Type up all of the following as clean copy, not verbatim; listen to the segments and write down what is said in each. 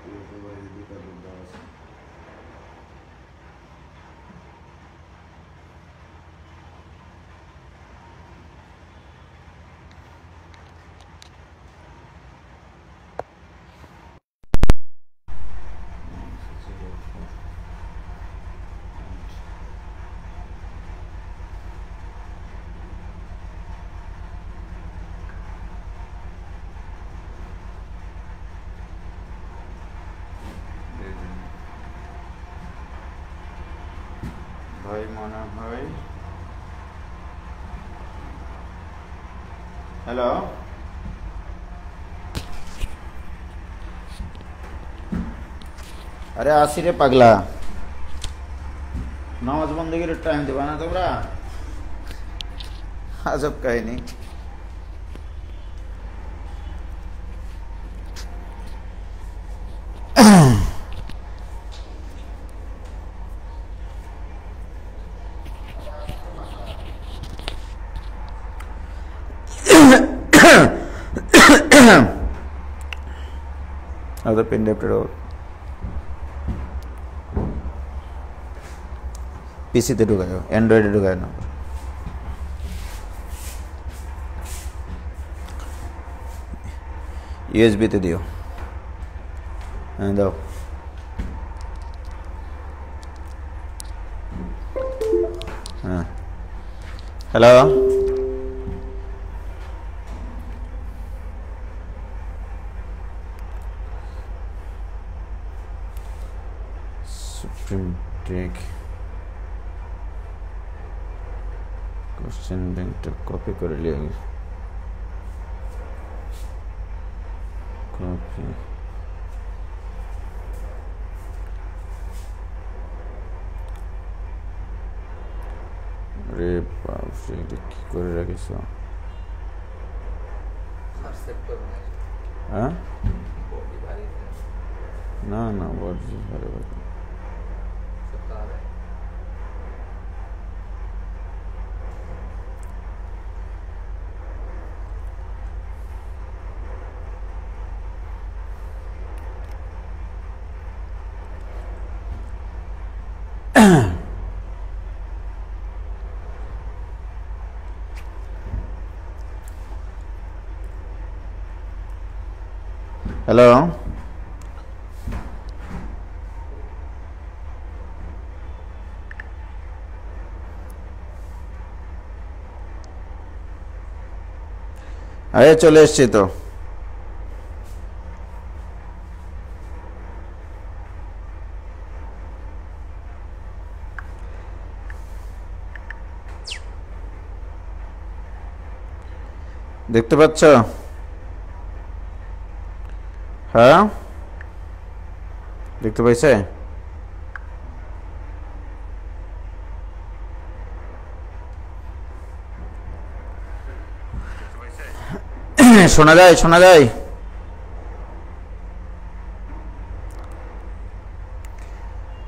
একেবারে বিকাল আছে। ভাই মনে হয় হ্যালো আরে আসি রে পাগলা নামাজ বন্দেগীর টাইম দেবা না তোমরা আজব কাহিনী other pin adapter or PC ते ढुकायो एंड्रॉइड ढुकायो ना यूएसबी ते दियो दो हाँ हेलो सुप्रीम टेक क्वेश्चन बैंकটা কপি করে লিয়ে কপি রে বাপ রে কি করে রাখিছো হ্যাঁ না না বড় ভালো ভালো हेलो अरे चले एসেছি তো দেখতে পাচ্ছ হ্যাঁ দেখতে পাইছে শোনা যায়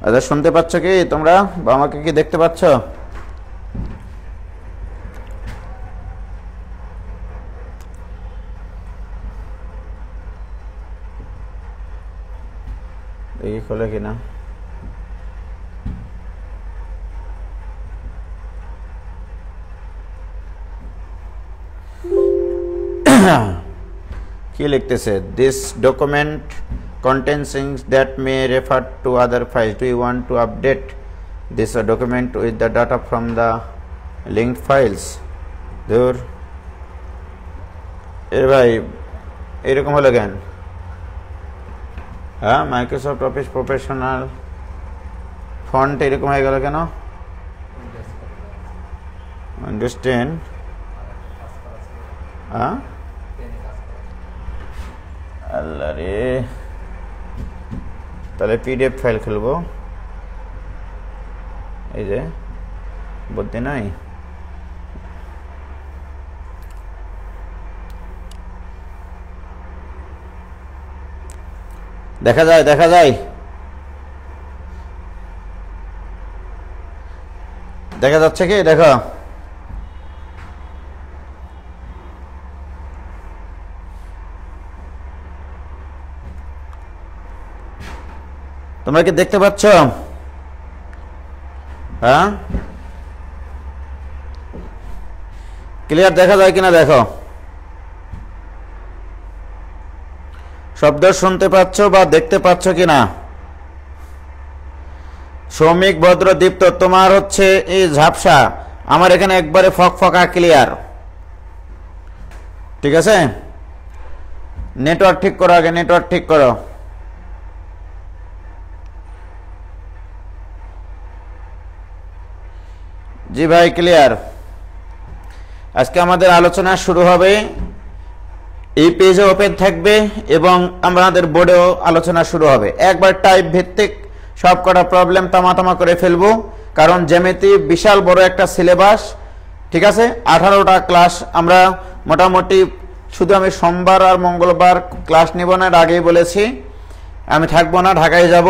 আচ্ছা শুনতে পাচ্ছ কি তোমরা বা আমাকে কি দেখতে পাচ্ছ দেখি খোলে কিনা কি লিখতেছে this document contains things that may refer to other files. Do you want to update this document with the data from the linked files? দূর এর ভাই এরকম হলো কেন হ্যাঁ মাইক্রোসফট অফিস প্রফেশনাল ফন্ট এরকম হয়ে গেল কেন আন্ডারস্ট্যান্ড হ্যাঁ আল্লাহ রে তাহলে পিডিএফ ফাইল খুলবো এই যে বুদ্ধি নাই দেখা যায় দেখা যাচ্ছে কি দেখো তোমরা কি দেখতে পাচ্ছ? হ্যাঁ, ক্লিয়ার দেখা যায় কিনা দেখো। শব্দ শুনতে পাচ্ছ বা দেখতে পাচ্ছ কিনা? শ্রমিক, ভদ্র, দীপ্ত, তোমার হচ্ছে এই ঝাপসা, আমার এখানে একবারে ফকফকা ক্লিয়ার। ঠিক আছে, নেটওয়ার্ক ঠিক করো, আগে নেটওয়ার্ক ঠিক করো। জি ভাই, ক্লিয়ার। আজকে আমাদের আলোচনা শুরু হবে, এই পেজে ওপেন থাকবে এবং আমাদের বোর্ডেও আলোচনা শুরু হবে। একবার টাইপ ভিত্তিক সব কটা প্রবলেম তামা করে ফেলবো, কারণ জ্যামিতি বিশাল বড় একটা সিলেবাস। ঠিক আছে, 18টা ক্লাস আমরা মোটামুটি, শুধু আমি সোমবার আর মঙ্গলবার ক্লাস নিব না, আগেই বলেছি আমি থাকবো না, ঢাকায় যাব।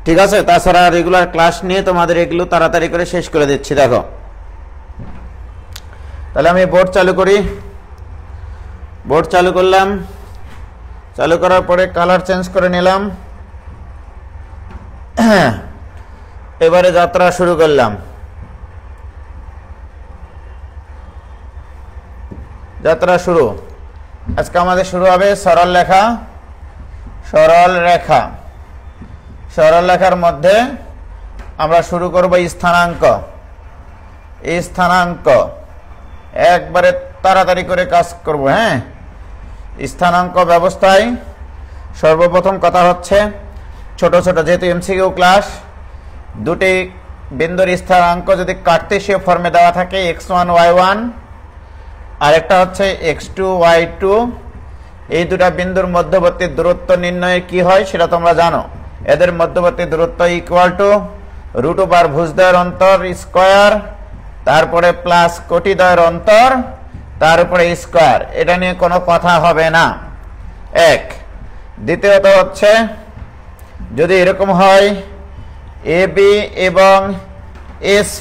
ঠিক আছে, তাছাড়া রেগুলার ক্লাস নিয়ে তোমাদের এগুলো তাড়াতাড়ি করে শেষ করে দিচ্ছি। দেখো, তাহলে আমি বোর্ড চালু করি। বোর্ড চালু করলাম, চালু করার পরে কালার চেঞ্জ করে নিলাম। এবারে যাত্রা শুরু করলাম। যাত্রা শুরু। আজকে আমাদের শুরু হবে সরল লেখা। সরল রেখা, সরল লেখার মধ্যে আমরা শুরু করব স্থানাঙ্ক। এই স্থানাঙ্ক একবারে তাড়াতাড়ি করে কাজ করব। হ্যাঁ, স্থানাঙ্ক ব্যবস্থায় সর্বপ্রথম কথা হচ্ছে, ছোট ছোট যেহেতু এমসিকিউ ক্লাস, দুটি বিন্দুর স্থানাঙ্ক যদি কার্টেসীয় ফর্মে দেওয়া থাকে, x1 y1 আর একটা হচ্ছে x2 y2, এই দুটা বিন্দুর মধ্যবর্তী দূরত্ব নির্ণয়ে কি হয় সেটা তোমরা জানো। এদের মধ্যবর্তী দূরত্ব ইকুয়াল টু √, ভুজদ্বয়ের অন্তর স্কয়ার, তারপরে প্লাস কোটিদ্বয়ের অন্তর, তার উপরে স্কয়ার। এটা নিয়ে কোনো কথা হবে না। এক। দ্বিতীয়ত হচ্ছে, যদি এরকম হয় AB এবং AC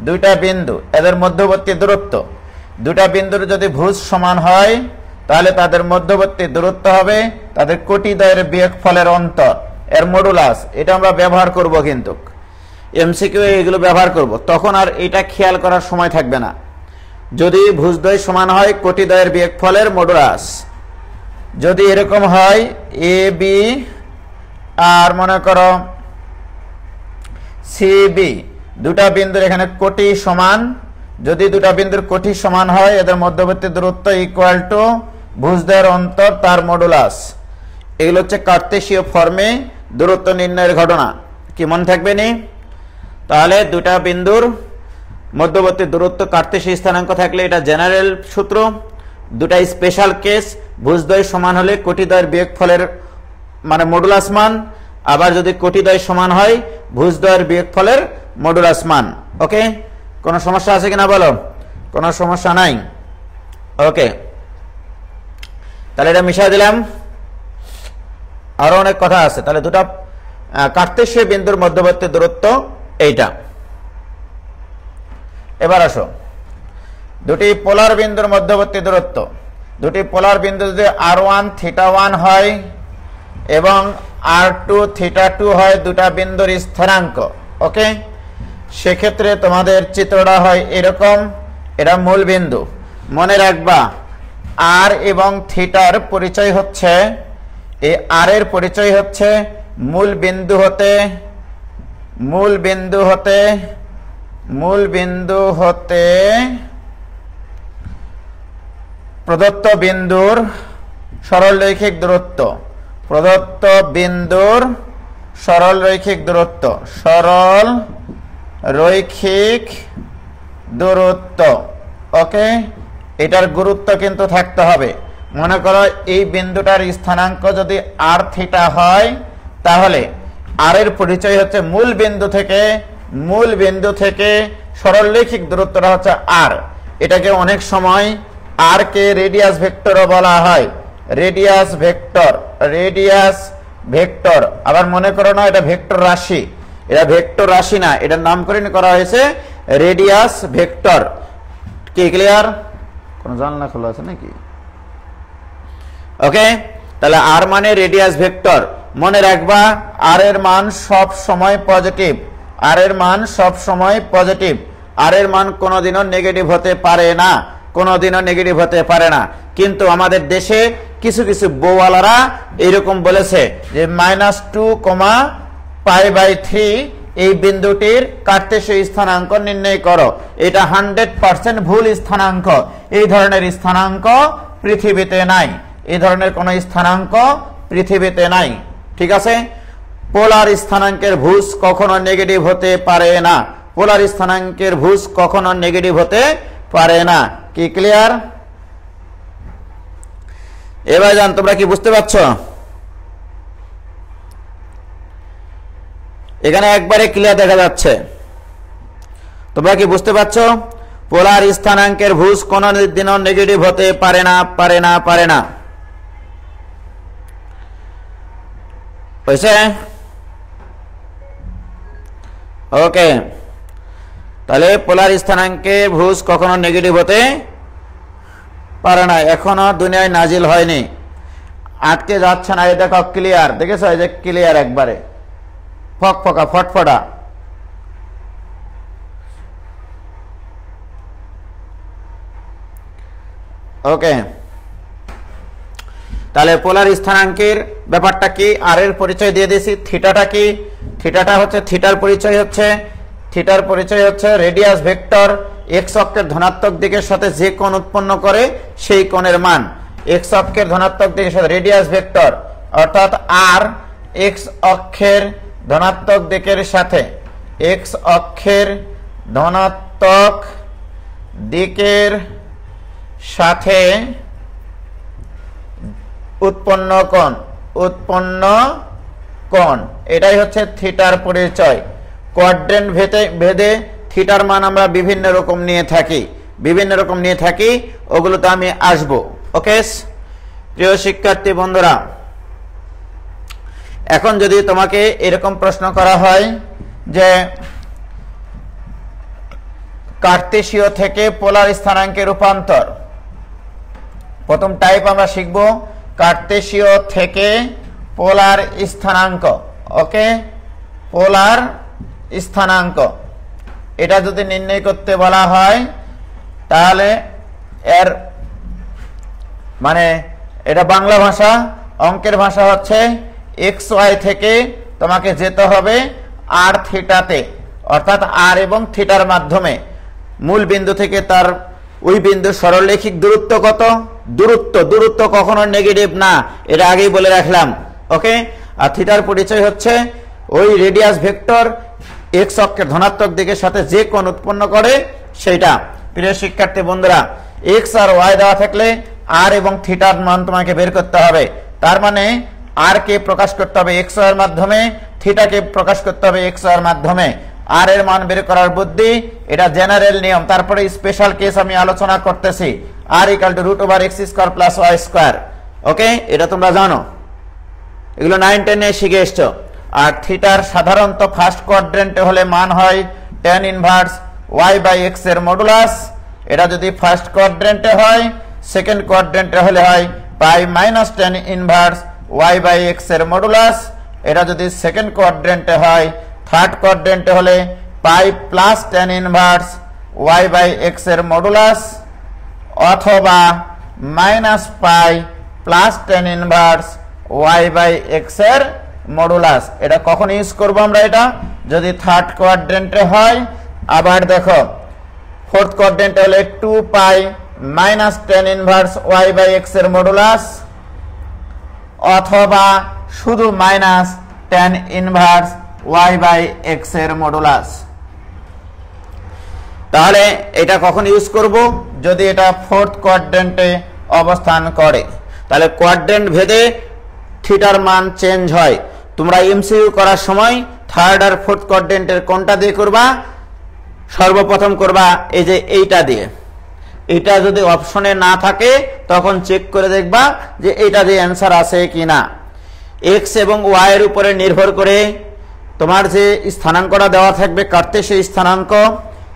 দুইটা বিন্দু, এদের মধ্যবর্তী দূরত্ব, দুটা বিন্দুর যদি ভুজ সমান হয় তাহলে তাদের মধ্যবর্তী দূরত্ব হবে তাদের কোটিদ্বয়ের বিয়োগফলের অন্তর, এর মডুলাস। এটা আমরা ব্যবহার করব, কিন্তু এমসিকিউ এগুলো ব্যবহার করব, তখন আর এটা খেয়াল করার সময় থাকবে না। যদি ভুজদ্বয় সমান হয় কোটিদ্বয়ের বিয়োগফলের মডুলাস। যদি এরকম হয় AB আর মনে করো CB, দুটা বিন্দুর এখানে কোটি সমান, যদি দুটা বিন্দুর কোটি সমান হয় এদের মধ্যবর্তী দূরত্ব ইকুয়াল টু ভুজদ্বয়ের অন্তর তার মডুলাস। এগুলো হচ্ছে কার্টেসীয় ফর্মে দূরত্ব নির্ণয়ের ঘটনা। কি মনে থাকবে নি? তাহলে দুটা বিন্দুর মধ্যবর্তী দূরত্ব কার্টেসীয় স্থানাঙ্ক থাকলে এটা জেনারেল সূত্র। দুটা স্পেশাল কেস, ভুজদ্বয় সমান হলে কোটিদ্বয়ের বিয়োগফলের মানে মডুলাস মান, আবার যদি কোটিদ্বয় সমান হয় ভুজদ্বয়ের বিয়োগফলের মডুলাস মান। ওকে, কোনো সমস্যা আছে কিনা বলো? কোনো সমস্যা নাই। ওকে, তাহলে এটা মিশিয়ে দিলাম। আরো অনেক কথা আছে। তাহলে দুটা কার্টেসীয় বিন্দুর মধ্যবর্তী দূরত্ব এইটা। এবার আসো, দুটি পোলার বিন্দুর মধ্যবর্তী দূরত্ব। দুটি পোলার বিন্দু যদি r1 θ1 হয় এবং r2 θ2 হয় দুটা বিন্দুর স্থানাঙ্ক। ওকে, সেক্ষেত্রে তোমাদের চিত্রটা হয় এরকম। এটা মূল বিন্দু। মনে রাখবা, আর এবং থিটার পরিচয় হচ্ছে, এই আর এর পরিচয় হচ্ছে মূল বিন্দু হতে প্রদত্ত বিন্দুর সরলরৈখিক দূরত্ব। প্রদত্ত বিন্দুর সরলরৈখিক দূরত্ব, সরলরৈখিক দূরত্ব। ওকে, এটার গুরুত্ব কিন্তু থাকতে হবে। মনে করো এই বিন্দুটার স্থানাঙ্ক যদি r থিটা হয়, তাহলে r এর পরিচয় হচ্ছে মূল বিন্দু থেকে সরলরৈখিক দূরত্বটা হচ্ছে r। এটাকে অনেক সময় r কে রেডিয়াস ভেক্টরও বলা হয়। Radius vector. আবার মনে করো না এটা ভেক্টর রাশি, এটা ভেক্টর রাশি না, এটার নামকরণ করা হয়েছে রেডিয়াস ভেক্টর। কি ক্লিয়ার? কোন জানলা খোলা আছে নাকি? ওকে, তাহলে আর মানে রেডিয়াস ভেক্টর। মনে রাখবা আর এর মান সব সময় পজিটিভ, আর এর মান সব সময় পজিটিভ, আর এর মান কোনোদিনও নেগেটিভ হতে পারে না, কোনোদিনও নেগেটিভ হতে পারে না। কিন্তু আমাদের দেশে কিছু কিছু বউওয়ালারা এরকম বলেছে যে -2, এই বিন্দুটির কার্তেশীয় স্থানাঙ্ক নির্ণয় করো। এটা 100% ভুল স্থানাঙ্ক। এই ধরনের স্থানাঙ্ক পৃথিবীতে নাই, এই ধরনের কোনো স্থানাঙ্ক পৃথিবীতে নাই। ঠিক আছে, পোলার স্থানাঙ্কের ভুজ কখনো নেগেটিভ হতে পারে না, পোলার স্থানাঙ্কের ভুজ কখনো নেগেটিভ হতে পারে না। কি ক্লিয়ার? এবার জান, তোমরা কি বুঝতে পারছো? এখানে একবারে ক্লিয়ার দেখা যাচ্ছে। তোমরা কি বুঝতে পারছো? পোলার স্থানাঙ্কের ভুজ কোনদিনও নেগেটিভ হতে পারে না, পারে না, পারে না। হয়েছে? ওকে, তাহলে পোলার স্থানাঙ্কের ভুজ কখনো নেগেটিভ হতে পারে না। এখনো দুনিয়ায় নাজিল হয়নি, আটকে যাচ্ছে না। এই দেখো ক্লিয়ার, দেখেছো? এই যে ক্লিয়ার, একবারে ফকফকা ফটফটা। ওকে, তাহলে পোলার স্থানাঙ্কের ব্যাপারটা কি, আর এর পরিচয় দিয়ে দিয়েছি। থিটাটা কি? থিটাটা হচ্ছে, থিটার পরিচয় হচ্ছে রেডিয়াস ভেক্টর এক্স অক্ষের ধনাত্মক দিকের সাথে যে কোণ উৎপন্ন করে সেই কোণের মান। এক্স অক্ষের ধনাত্মক দিকের সাথে রেডিয়াস ভেক্টর, অর্থাৎ আর এক্স অক্ষের ধনাত্মক দিকের সাথে, এক্স অক্ষের ধনাত্মক দিকের সাথে উৎপন্ন কোণ, এটাই হচ্ছে থিটার পরিচয়। কোয়াড্রেন্ট ভেদে থিটার মান আমরা বিভিন্ন রকম নিয়ে থাকি, ওগুলোতে আমি আসবো। ওকে প্রিয় শিক্ষার্থী বন্ধুরা, এখন যদি তোমাকে এরকম প্রশ্ন করা হয় যে কার্তেশীয় থেকে পোলার স্থানাঙ্কে রূপান্তর, প্রথম টাইপ আমরা শিখব কার্তেশীয় থেকে পোলার স্থানাঙ্ক। ওকে, পোলার স্থানাঙ্ক এটা যদি নির্ণয় করতে বলা হয়, তাহলে এর মানে এটা বাংলা ভাষা, অঙ্কের ভাষা হচ্ছে এক্স ওয়াই থেকে তোমাকে যেতে হবে আর থিটাতে, অর্থাৎ আর এবং থিটার মাধ্যমে মূল বিন্দু থেকে তার ওই বিন্দুর সরলরেখিক দূরত্ব কত? দূরত্ব কখনো নেগেটিভ না, এটা আগেই বলে রাখলাম। ওকে, আর থিটার পরিচয় হচ্ছে ওই রেডিয়াস ভেক্টর এক্স অক্ষের ধনাত্মক দিকের সাথে যে কোণ উৎপন্ন করে সেইটা। প্রিয় শিক্ষার্থী বন্ধুরা, এক্স আর ওয়াই দেওয়া থাকলে আর এবং থিটার মান তোমাকে বের করতে হবে। তার মানে আর কে প্রকাশ করতে হবে এক্স এর মাধ্যমে, থিটাকে প্রকাশ করতে হবে এক্স এর মাধ্যমে। আর এর মান বের করার বুদ্ধি, এটা জেনারেল নিয়ম। তারপরে স্পেশাল কেস আমি আলোচনা করতেছি, আর ইকুয়াল টু √x² + y²। ওকে, এটা তোমরা জানো, এগুলো 9, 10 শিখে এসছো। আর থিটার সাধারণত ফার্স্ট কোয়াড্রেন্টে হলে মান হয় tan ইনভার্স y/x এর মডুলাস। এটা যদি ফার্স্ট কোয়াড্রেন্টে হয়, সেকেন্ড কোয়াড্রেন্টে হলে হয় পাই মাইনাস tan ইনভার্স y/x এর মডুলাস। এটা যদি সেকেন্ড কোয়াড্রেন্টে হয়, থার্ড কোয়াড্রেন্টে হলে পাই প্লাস tan ইনভার্স y/x এর মডুলাস, অথবা মাইনাস পাই প্লাস tan ইনভার্স y/x এর মডুলাস। এটা কখন ইউজ করব আমরা? এটা যদি থার্ড কোয়াড্রেন্টে হয়। আবার দেখো, ফোর্থ কোয়াড্রেন্টে হলে 2 পাই মাইনাস tan ইনভার্স y/x এর মডুলাস, অথবা শুধু মাইনাস tan ইনভার্স y/x এর মডুলাস। তাহলে এটা কখন ইউজ করব? যদি এটা ফোর্থ কোয়াড্রেন্টে অবস্থান করে। তাহলে কোয়াড্রেন্ট ভেদে থিটার মান চেঞ্জ হয়। তোমরা এমসিইউ করার সময় থার্ড আর ফোর্থ কোয়াড্রেন্টের কোনটা দিয়ে করবা? সর্বপ্রথম করবা এই যে এইটা দিয়ে। এটা যদি অপশনে না থাকে তখন চেক করে দেখবা যে এইটা দিয়ে অ্যান্সার আছে কিনা। এক্স এবং ওয়াই এর উপরে নির্ভর করে তোমার যে স্থানাঙ্কটা দেওয়া থাকবে কার্তেশীয় স্থানাঙ্ক,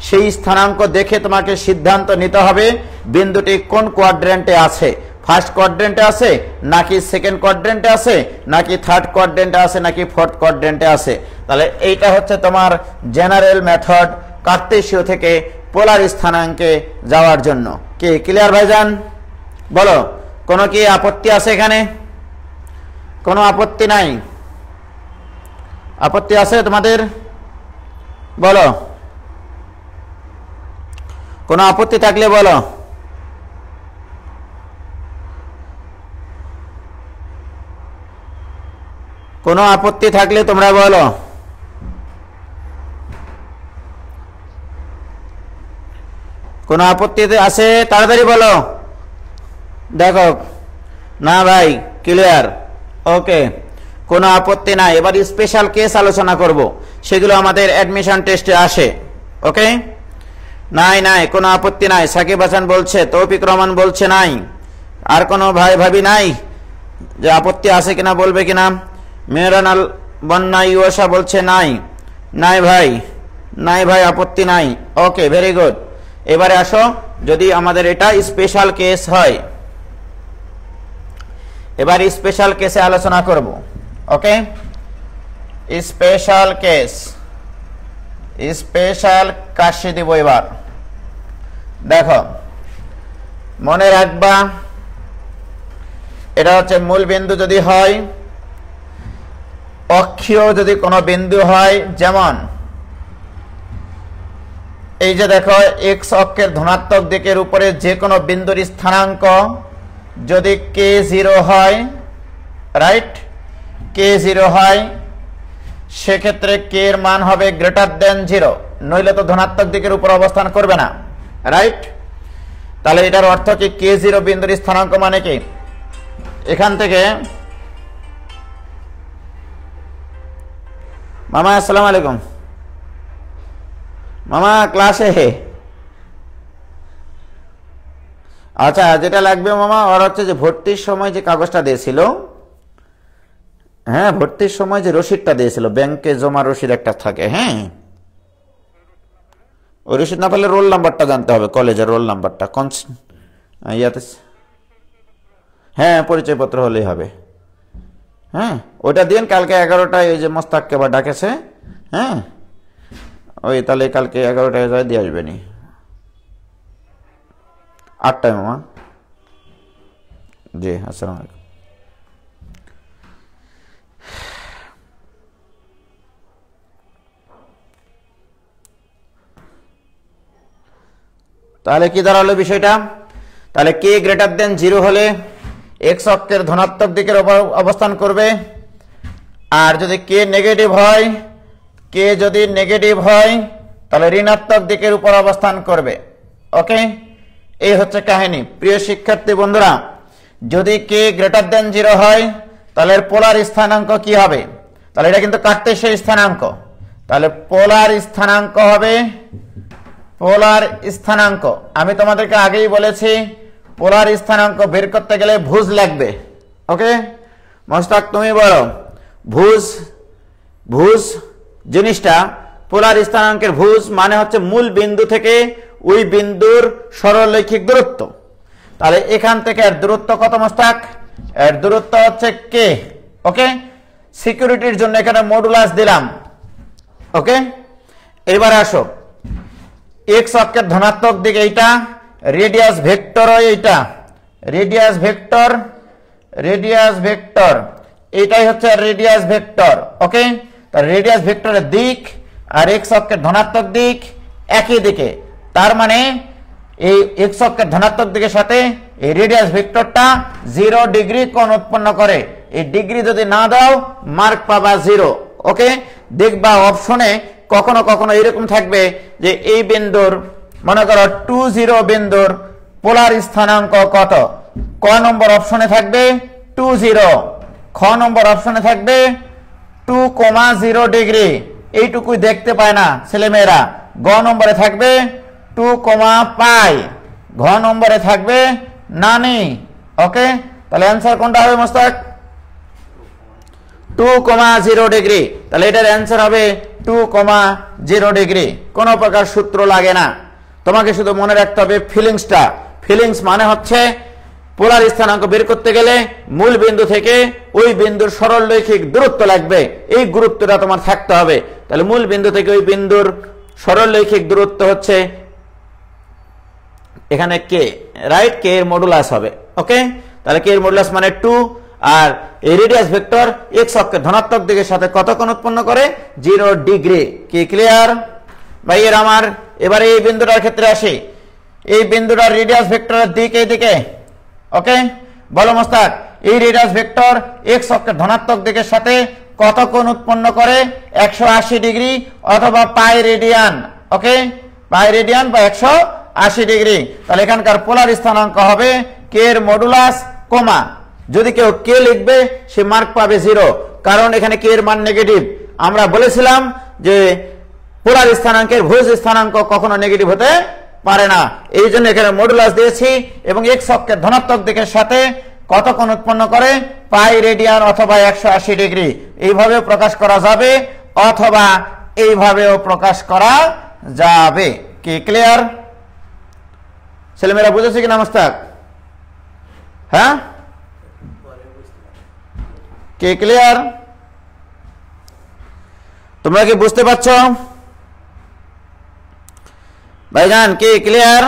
সেই স্থানাঙ্ক দেখে তোমাকে সিদ্ধান্ত নিতে হবে বিন্দুটি কোন কোয়াড্রেন্টে আছে। ফার্স্ট কোয়াড্রেন্টে আছে নাকি সেকেন্ড কোয়াড্রেন্টে আছে নাকি থার্ড কোয়াড্রেন্টে আছে নাকি ফোর্থ কোয়াড্রেন্টে আছে। তাহলে এইটা হচ্ছে তোমার জেনারেল মেথড কার্তেশীয় থেকে পোলার স্থানাঙ্কে যাওয়ার জন্য। কি ক্লিয়ার ভাইজান? বলো, কোনো কি আপত্তি আছে এখানে? কোনো আপত্তি নাই? আপত্তি আছে তোমাদের? বলো, কোনো আপত্তি থাকলে বলো। কোনো আপত্তি থাকলে তোমরা বলো। কোনো আপত্তি আছে তাড়াতাড়ি বলো। দেখো না ভাই, ক্লিয়ার, ওকে, কোনো আপত্তি নাই। এবার স্পেশাল কেস আলোচনা করব, সেগুলো আমাদের অ্যাডমিশন টেস্টে আসে। ওকে, নাই নাই, কোনো আপত্তি নাই। সাকিব হাসান বলছে, তৌফিক রহমান বলছে নাই। আর কোনো ভাই ভাবি নাই যে আপত্তি আছে কিনা বলবে কিনা? মেহরান আল বন্যা ইউসা বলছে নাই। নাই ভাই, নাই ভাই, আপত্তি নাই। ওকে, ভেরি গুড। এবারে আসো, যদি আমাদের এটা স্পেশাল কেস হয়, এবার স্পেশাল কেসে আলোচনা করব। ওকে, স্পেশাল কেস, স্পেশাল কাশি দিব এবার। দেখো, মনে রাখবা, এটা হচ্ছে মূল বিন্দু যদি হয়, অক্ষীয় যদি কোনো বিন্দু হয়, যেমন এই যে দেখো এক্স অক্ষের ধনাত্মক দিকের উপরে যে কোনো বিন্দুর স্থানাঙ্ক যদি k0 হয়, রাইট, k0 হয়, সেক্ষেত্রে k এর মান হবে গ্রেটার দেন 0, নইলে তো ধনাত্মক দিকের উপর অবস্থান করবে না, রাইট। তাহলে এটার অর্থ কি k0 বিন্দুর স্থানাঙ্ক মানে কি? এখান থেকে মামা আসসালামু আলাইকুম, মামা ক্লাসে। আচ্ছা, যেটা লাগবে মামা ওর হচ্ছে যে ভর্তির সময় যে কাগজটা দিয়েছিল, হ্যাঁ, ভর্তির সময় যে রসিদটা দিয়েছিল, ব্যাংকে জমা রসিদ একটা থাকে, হ্যাঁ, ওই রসিদ না পেলে রোল নাম্বারটা জানতে হবে, কলেজের রোল নাম্বারটা কোন ইয়াতে, হ্যাঁ, পরিচয়পত্র হলেই হবে। হ্যাঁ, ওইটা দিন কালকে 11টায় ওই যে মোস্তাককে বা ডাকেছে, হ্যাঁ, ওই তাহলে কালকে 11টায় যায় দিয়ে আসবে নি, 8টায় মামা। জি, আসসালামু আলাইকুম। তাহলে কি দাঁড়ালো বিষয়টা? তাহলে কে গ্রেটার দেন 0 হলে এক্স অক্ষের ধনাত্মক দিকের অবস্থান করবে, আর যদি কে নেগেটিভ হয়, কে যদি নেগেটিভ হয় তাহলে ঋণাত্মক দিকের উপর অবস্থান করবে। ওকে, এই হচ্ছে কাহিনী। প্রিয় শিক্ষার্থী বন্ধুরা, যদি কে গ্রেটার দেন 0 হয় তাহলে পোলার স্থানাঙ্ক কি হবে? তাহলে এটা কিন্তু কার্তেশীয় স্থানাঙ্ক, তাহলে পোলার স্থানাঙ্ক হবে, পোলার স্থানাঙ্ক। আমি তোমাদেরকে আগেই বলেছি, পোলার স্থানাঙ্ক বের করতে গেলে ভুজ লাগবে। ওকে, মোস্তাক তুমি বলো, ভুজ, ভুজ জিনিসটা, পোলার স্থানাঙ্কের ভুজ মানে হচ্ছে মূল বিন্দু থেকে ওই বিন্দুর সরলরৈখিক দূরত্ব। তাহলে এখান থেকে এর দূরত্ব কত মোস্তাক? এর দূরত্ব হচ্ছে কে। ওকে, সিকিউরিটির জন্য এখানে মডুলাস দিলাম। ওকে, এবার আসো, এক্স অক্ষের ধনাত্মক দিকে এইটা, রেডিয়াস ভেক্টর এইটা, রেডিয়াস ভেক্টর, রেডিয়াস ভেক্টর, এইটাই হচ্ছে রেডিয়াস ভেক্টর। ওকে, তার রেডিয়াস ভেক্টরের দিক আর এক্স অক্ষের ধনাত্মক দিক একই দিকে, তার মানে এই এক্স অক্ষের ধনাত্মক দিকের সাথে এই রেডিয়াস ভেক্টরটা 0 ডিগ্রি কোণ উৎপন্ন করে। এই ডিগ্রি যদি না দাও মার্ক পাবা 0। ওকে, দেখবা অপশনে কখনো কখনো এরকম থাকবে যে এই বিন্দুর, মনে করো 20 বিন্দুর পোলার স্থানাঙ্ক কত? ক নম্বর অপশনে থাকবে 20, খ নম্বর অপশনে থাকবে 2,0 ডিগ্রি। এইটুকুই দেখতে পায় না ছেলেমেয়েরা। গ নম্বরে থাকবে 2,π, ঘ নম্বরে থাকবে নানি। ওকে, তাহলে অ্যান্সার কোনটা হবে মোস্তাক? 2,0 ডিগ্রি। তাহলে এটার অ্যান্সার হবে 2,0 ডিগ্রি। কোনো প্রকার সূত্র লাগে না, তোমাকে শুধু মনে রাখতে হবে ফিলিংসটা। ফিলিংস মানে হচ্ছে পোলার স্থানাঙ্ক বের করতে গেলে মূল বিন্দু থেকে ওই বিন্দুর সরলরৈখিক দূরত্ব লাগবে, এই গুরুত্বটা তোমার থাকতে হবে। তাহলে মূল বিন্দু থেকে ওই বিন্দুর সরলরৈখিক দূরত্ব হচ্ছে এখানে কে, রাইট, কে এর মডুলাস হবে। ওকে, তাহলে কে এর মডুলাস মানে 2, আর এই রেডিয়াস ভেক্টর এক্স অক্ষের ধনাত্মক দিকের সাথে কত কোণ উৎপন্ন করে? 0 ডিগ্রি। কি ক্লিয়ার ভাইয়ের আমার? এবারে এই বিন্দুটার ক্ষেত্রে আসি। এই বিন্দুটার রেডিয়াস ভেক্টরের দিক এই দিকে। ওকে, বলো মোস্তাক, এই রেডিয়াস ভেক্টর এক্স অক্ষের ধনাত্মক দিকের সাথে কত কোণ উৎপন্ন করে? 180 ডিগ্রি অথবা পাই রেডিয়ান। ওকে, পাই রেডিয়ান বা 180 ডিগ্রি। তাহলে এখানকার পোলার স্থানাঙ্ক হবে কে এর মডুলাস কমা, যদি কেউ কে লিখবে সে মার্ক পাবে 0, কারণ এখানে কে এর মান নেগেটিভ। আমরা বলেছিলাম যে পোলার স্থানাঙ্কের ভুজ স্থানাঙ্ক কখনো নেগেটিভ হতে পারে না, এই জন্য এখানে মডুলাস দিয়েছি। এবং এক্স অক্ষের ধনাত্মক দিকের সাথে কত কোণ উৎপন্ন করে? পাই রেডিয়ান অথবা 180 ডিগ্রি। এইভাবে প্রকাশ করা যাবে অথবা এইভাবেও প্রকাশ করা যাবে। কি ক্লিয়ার ছেলেমেয়েরা? বুঝেছে কিনা মোস্তাক? হ্যাঁ, কি ক্লিয়ার? তোমরা কি বুঝতে পারছো ভাইজান? কি ক্লিয়ার?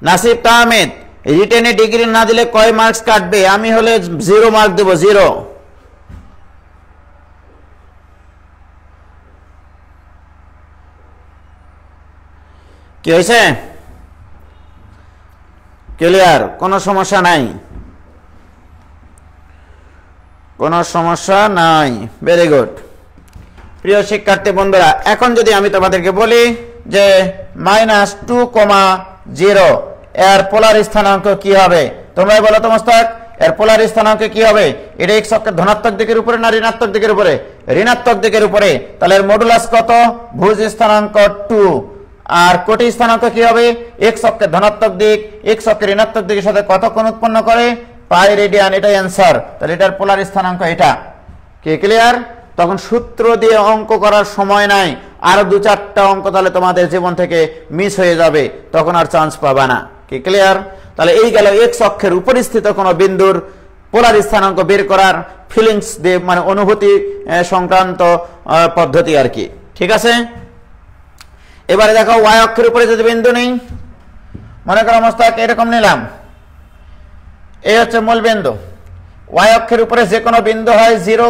নাসিব তাহমেদ, রিটেনে ডিগ্রি না দিলে কয় মার্কস কাটবে? আমি হলে 0 মার্ক দেব, 0। কি হয়েছে? ক্লিয়ার? কোনো সমস্যা নাই, কোনো সমস্যা নাই। Very good. প্রিয় শিক্ষার্থী বন্ধুরা, এখন যদি আমি তোমাদেরকে বলি যে -2,0 এর পোলার স্থানাঙ্ক কি হবে? তোমরাই বলো তো মোস্তাক, এর পোলার স্থানাঙ্ক কি হবে? এটা এক্স অক্ষের ধনাত্মক দিকের উপরে না ঋণাত্মক দিকের উপরে? ঋণাত্মক দিকের উপরে। তাহলে এর মডুলাস কত? ভুজ স্থানাঙ্ক 2। আর কোটি স্থানাঙ্ক কি হবে? এক্স অক্ষের ধনাত্মক দিক এক্স অক্ষের ঋণাত্মক দিকের সাথে কত কোণ উৎপন্ন করে? পাই রেডিয়ান। এটাই অ্যান্সার। তাহলে এটার পোলার স্থানাঙ্ক এটা। কি ক্লিয়ার? তখন সূত্র দিয়ে অঙ্ক করার সময় নাই, আরো 2-4টা অঙ্ক তাহলে তোমাদের জীবন থেকে মিস হয়ে যাবে, তখন আর চান্স পাবা না। কি ক্লিয়ার? তাহলে এই গেল এক্স অক্ষের উপরিস্থিত কোনো বিন্দুর পোলার স্থানাঙ্ক বের করার ফিলিংস দিয়ে, মানে অনুভূতি সংক্রান্ত পদ্ধতি আর কি। ঠিক আছে, এবারে দেখো ওয়াই অক্ষের উপরে যদি বিন্দু নেই, মনে করো মোস্তাক এরকম নিলাম, এই হচ্ছে মূল বিন্দু। ওয়াই অক্ষের উপরে যে কোনো বিন্দু হয় 0,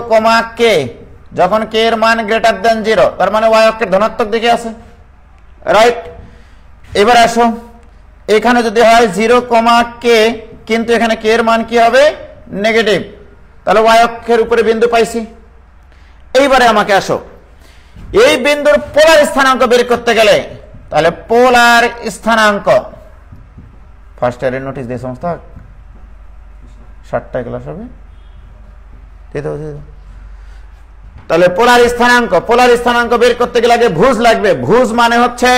কে, যখন কে এর মান গ্রেটার দেন 0, তার মানে ওয়াই অক্ষের ধনাত্মক দিকে আছে, রাইট? এবার আসো, এখানে যদি হয় 0, কে, কিন্তু এখানে কে এর মান কি হবে? নেগেটিভ। তাহলে ওয়াই অক্ষের উপরে বিন্দু পাইছি। এইবারে আমাকে আসো, এই বিন্দুর পোলার স্থানাঙ্ক বের করতে গেলে, তাহলে পোলার স্থানাঙ্ক, ফার্স্ট ইয়ারের নোটিশ দিয়ে সমস্ত 7টা ক্লাস হবে। তাহলে পোলার স্থানাঙ্ক বের করতে গেলে আগে ভুজ লাগবে। ভুজ মানে হচ্ছে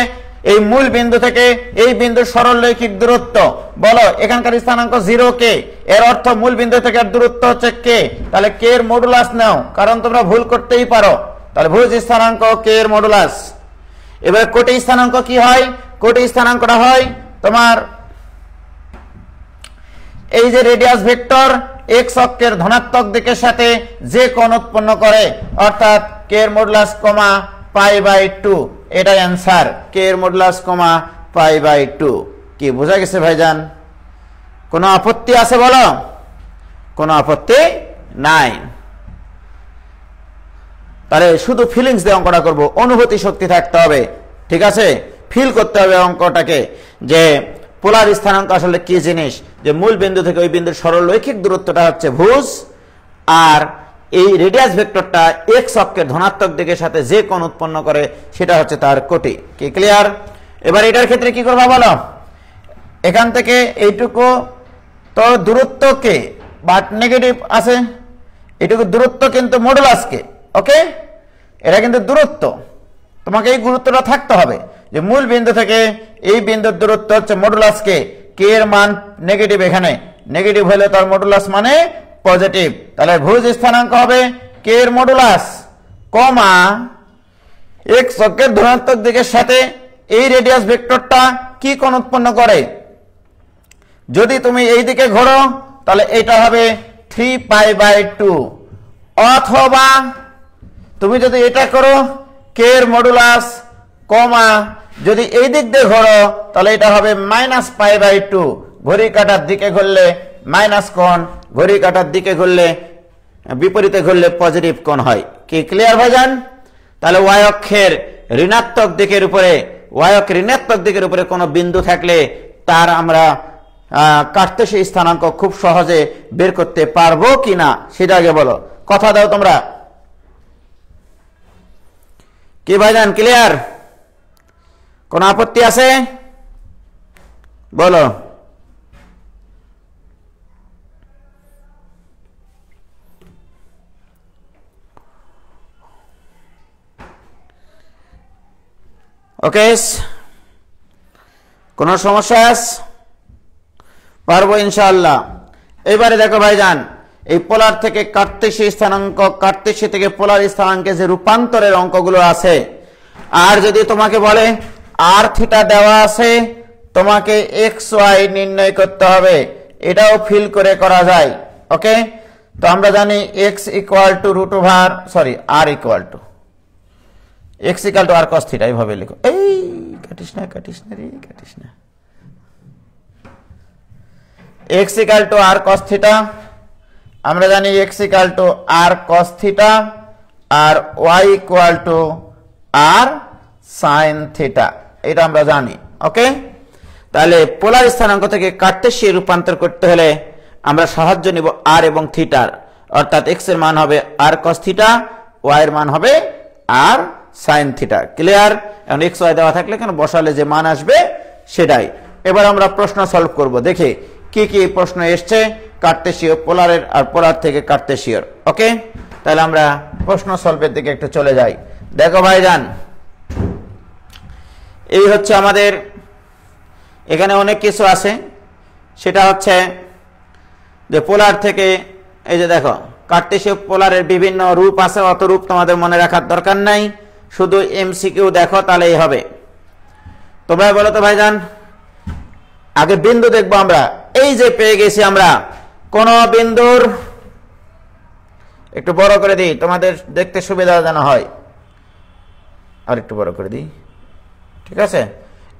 এই মূল বিন্দু থেকে এই বিন্দুর সরলরৈখিক দূরত্ব। বলো এখানকার স্থানাঙ্ক 0 কে, এর অর্থ মূল বিন্দু থেকে দূরত্ব হচ্ছে কে। তাহলে কে এর মডুলাস নাও, কারণ তোমরা ভুল করতেই পারো। তাহলে ভুজ স্থানাঙ্ক কে এর মডুলাস। এবার কোটি স্থানাঙ্ক কি হয়? কোটি স্থানাঙ্কটা হয় তোমার এই যে রেডিয়াস ভেক্টর এক্স অক্ষের ধনাত্মক দিকের সাথে যে কোণ উৎপন্ন করে, অর্থাৎ কে এর মডুলাস কমা π/2। এটাই অ্যান্সার, কে এর মডুলাস কমা π/2। কি বোঝা গেছে ভাইজান? কোনো আপত্তি আছে বলো? কোনো আপত্তি নাই। তাহলে শুধু ফিলিংস দিয়ে অঙ্কটা করব, অনুভূতি শক্তি থাকতে হবে। ঠিক আছে, ফিল করতে হবে অঙ্কটাকে যে পোলার স্থানাঙ্ক আসলে কি জিনিস, যে মূল বিন্দু থেকে ওই বিন্দুর সরলরৈখিক দূরত্বটা হচ্ছে ভুজ, আর এই রেডিয়াস ভেক্টরটা এক্স অক্ষের ধনাত্মক দিকের সাথে যে কোণ উৎপন্ন করে সেটা হচ্ছে তার কোটি। কি ক্লিয়ার? এবার এটার ক্ষেত্রে কি করবা বলো? এখান থেকে এইটুকু তো দূরত্ব কে, বাট নেগেটিভ আছে, এইটুকু দূরত্ব কিন্তু মডুলাস কে। ওকে, এটা কিন্তু দূরত্ব, তোমাকে এই গুরুত্বটা থাকতে হবে যে মূল বিন্দু থেকে এই বিন্দুর দূরত্ব হচ্ছে মডুলাস কে। কে এর মান নেগেটিভ, এখানে নেগেটিভ হলে তার মডুলাস মানে পজিটিভ। তাহলে ভুজ স্থানাঙ্ক হবে কে এর মডুলাস কমা এক্স অক্ষের ধনাত্মক দিকের সাথে এই রেডিয়াস ভেক্টরটা কি কোণ উৎপন্ন করে? যদি তুমি এই দিকে ঘোরো তাহলে এটা হবে 3π/2, অথবা তুমি যদি এটা করো k এর মডুলাস কমা যদি এই দিক দিয়ে ঘোরো তাহলে এটা হবে -π/2, ঘড়ি কাঁটার দিকে ঘুরলে মাইনাস কোণ, ঘড়ি কাঁটার দিকে ঘুরলে বিপরীতে ঘুরলে পজিটিভ কোণ হয়। কি ক্লিয়ার ভাইজান? তাহলে y অক্ষের ঋণাত্মক দিকের উপরে ঋণাত্মক দিকের উপরে কোনো বিন্দু থাকলে তার আমরা কার্তেশীয় স্থানাঙ্ক খুব সহজে বের করতে পারবো কিনা সেটা আগে বলো, কথা দাও তোমরা। কি ভাইজান ক্লিয়ার? কোন আপত্তি আছে বলো। ওকে, কোন সমস্যা আছে? পারবো ইনশাআল্লাহ। এবারে দেখো ভাইজান, এই পোলার থেকে কার্তেশীয় স্থানাঙ্ক, কার্তেশীয় থেকে পোলার স্থানাঙ্কে যে রূপান্তরের অঙ্কগুলো আছে, আর যদি তোমাকে বলে আর থিটা দেওয়া আছে, তোমাকে এক্স ওয়াই নির্ণয় করতে হবে, এটাও ফিল করে করা যায়। ওকে, তো আমরা জানি x equal to root over r equal to x equal to r cos theta, এইভাবে লিখো। এই কাটিস না রে, কাটিস না। X equal to r cos theta, আমরা জানি x equal to r cos theta, আর y equal to r sine theta, এটা আমরা জানি। ওকে, তাহলে পোলার স্থানাঙ্ক থেকে কার্তেশীয় রূপান্তর করতে হলে আমরা সাহায্য নিব আর এবং থিটার, অর্থাৎ এক্স এর মান হবে আর কস থিটা, ওয়াই এর মান হবে আর সাইন থিটা। ক্লিয়ার? এখন এক্স ওয়াই দেওয়া থাকলে কেন বসালে যে মান আসবে সেটাই। এবার আমরা প্রশ্ন সলভ করব, দেখি কি কি প্রশ্ন এসছে কার্তেশীয় পোলারের আর পোলার থেকে কার্তেশীয়র। ওকে, তাহলে আমরা প্রশ্ন সলভের দিকে একটু চলে যাই। দেখো ভাইজান, এই হচ্ছে আমাদের, এখানে অনেক কিছু আছে, সেটা হচ্ছে যে পোলার থেকে, এই যে দেখো কার্তেশীয় পোলারের বিভিন্ন রূপ আছে, অত রূপ তোমাদের মনে রাখার দরকার নাই, শুধু এমসিকিউ দেখো তাহলেই হবে। তোমরা বলো তো ভাইজান, আগে বিন্দু দেখবো আমরা। এই যে পেয়ে গেছি আমরা কোন বিন্দুর, একটু বড় করে দিই তোমাদের দেখতে সুবিধা যেন হয়, আর একটু বড় করে দিই, ঠিক আছে?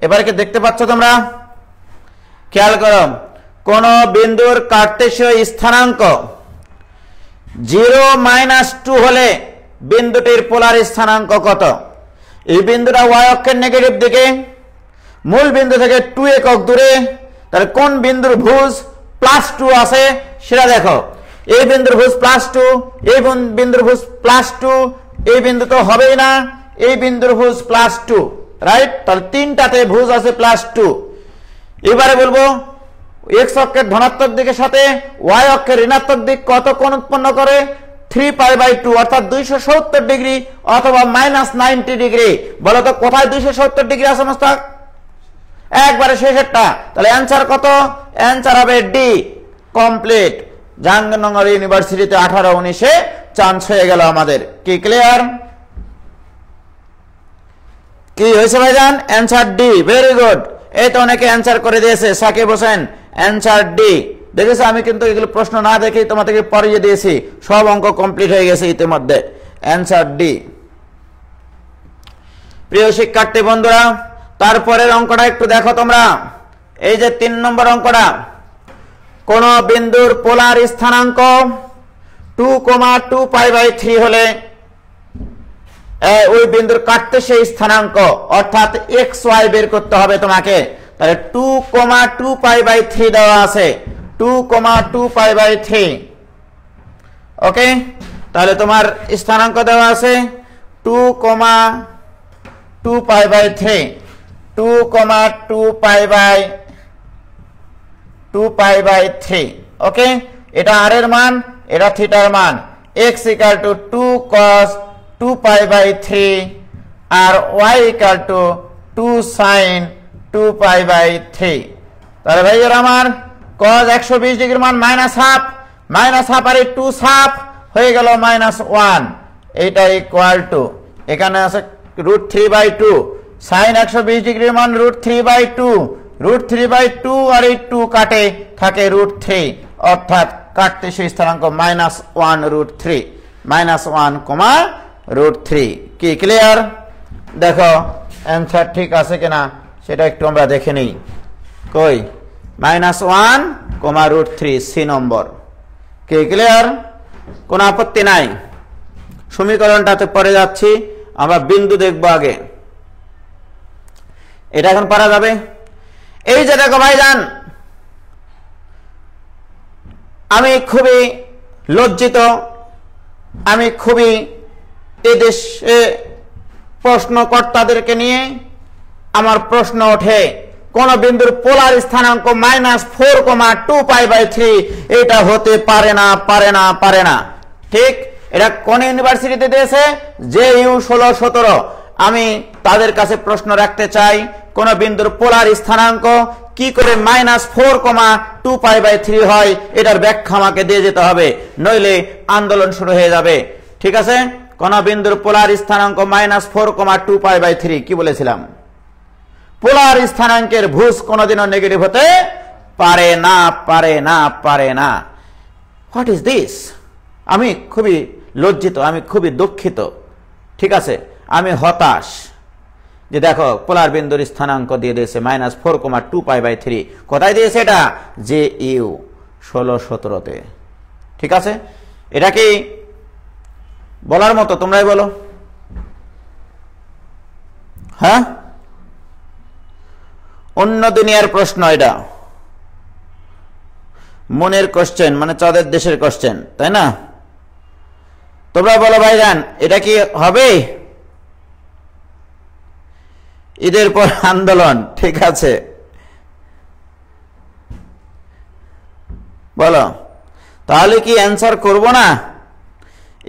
এবার কি দেখতে পাচ্ছ তোমরা? খেয়াল করো, কোন বিন্দুর কার্তেশীয় স্থানাঙ্ক 0-2 হলে বিন্দুটির পোলার স্থানাঙ্ক কত? এই বিন্দুটা ওয়াই অক্ষের নেগেটিভ দিকে, মূল বিন্দু থেকে 2 একক দূরে, তাহলে কোন বিন্দুর ভুজ +2 আছে সেটা দেখো। এই বিন্দুর ভুজ +2, এই বিন্দুর ভুজ +2, এই বিন্দু তো হবেই না, এই বিন্দুর ভুজ +2, রাইট? তাহলে তিনটাতে ভুজ আছে +2। এবারে বলবো এক্স অক্ষের ধনাত্মক দিকের সাথে ওয়াই অক্ষের ঋণাত্মক দিক কত কোণ উৎপন্ন করে? 3π/2, অর্থাৎ 270 ডিগ্রি অথবা -90 ডিগ্রি। বলো তো কোথায় 270 ডিগ্রি আছে মোস্তাক? একবারে শেষেরটা। তাহলে অ্যান্সার কত? অ্যান্সার হবে ডি, কমপ্লিট। জাহাঙ্গীরনগর ইউনিভার্সিটিতে 18-19-এ চান্স হয়ে গেল আমাদের। কি ক্লিয়ার? কি হয়েছে ভাইজান? Answer D, very good. এই তো অনেকে অ্যান্সার করে দিয়েছে, সাকিব হোসেন অ্যান্সার ডি। দেখেছো, আমি কিন্তু এগুলো প্রশ্ন না দেখেই তোমাদেরকে পড়িয়ে দিয়েছি, সব অঙ্ক কমপ্লিট হয়ে গেছে ইতিমধ্যে। Answer D. প্রিয় শিক্ষার্থী বন্ধুরা, তারপরের অঙ্কটা একটু দেখো তোমরা। এই যে 3 নম্বর অঙ্কটা, কোন বিন্দুর পোলার স্থানাঙ্ক 2,2π/3 হলে ওই বিন্দুর কার্তেশীয় স্থানাঙ্ক অর্থাৎ এক্স ওয়াই বের করতে হবে তোমাকে। তাহলে 2,2π/3 দেওয়া আছে, 2,2π/3। ওকে, তাহলে তোমার স্থানাঙ্ক দেওয়া আছে 2,2π/3, 2,2π/3। ওকে, এটা আর এর মান, এটা থিটার মান। x = 2 cos 2π/3 আর y = 2 sin 2π/3। তাহলে ভাইয়ের আমার cos 120 ডিগ্রির মান -1/2 আর 2 হাফ হয়ে গেল -1, এটা ইকুয়াল টু, এখানে আছে √3/2, sin 120 ডিগ্রির মান √3/2, √3/2 আর এই 2 কাটে থাকে √3, অর্থাৎ কাটতে সেই স্থানাঙ্ক -1 √3 কি ক্লিয়ার? দেখো অ্যান্সার ঠিক আছে কিনা সেটা একটু আমরা দেখে নিই। কই -1 √3 সি নম্বর কি ক্লিয়ার? কোনো আপত্তি নাই। সমীকরণটাতে পরে যাচ্ছি, আমরা বিন্দু দেখব আগে। এটা এখন পারা যাবে। এই যে দেখো ভাইজান, আমি খুবই লজ্জিত, আমি খুবই এদেশে প্রশ্নকর্তাদেরকে নিয়ে আমার প্রশ্ন ওঠে, কোন বিন্দুর পোলার স্থানাঙ্ক -4,2π/3 এটা হতে পারে না। ঠিক, এটা কোন ইউনিভার্সিটিতে দিয়েছে? JU 16-17। আমি তাদের কাছে প্রশ্ন রাখতে চাই, কোন বিন্দুর পোলার স্থানাঙ্ক কি করে -4,2π/3 হয়, এটার ব্যাখ্যা আমাকে দিয়ে যেতে হবে, নইলে আন্দোলন শুরু হয়ে যাবে। ঠিক আছে, কোন বিন্দুর পোলার স্থানাঙ্ক -4,2π/3 কি বলেছিলাম? পোলার স্থানাঙ্কের ভুজ কোনদিনও নেগেটিভ হতে পারে না। What is this? আমি খুবই লজ্জিত, আমি খুবই দুঃখিত। ঠিক আছে, আমি হতাশ যে দেখো পোলার বিন্দুর স্থানাঙ্ক দিয়ে দিয়েছে -4,2π/3। কোথায় দিয়েছে এটা? JU 16-17-তে। ঠিক আছে, এটা কি বলার মতো? তোমরাই বলো। হ্যাঁ, অন্য দুনিয়ার প্রশ্ন, এটা মনের কোশ্চেন, মানে চাঁদের দেশের কোশ্চেন, তাই না? তোমরা বলো ভাইজান, এটা কি হবে? ঈদের পর আন্দোলন, ঠিক আছে, বলো। তাহলে কি অ্যান্সার করব না?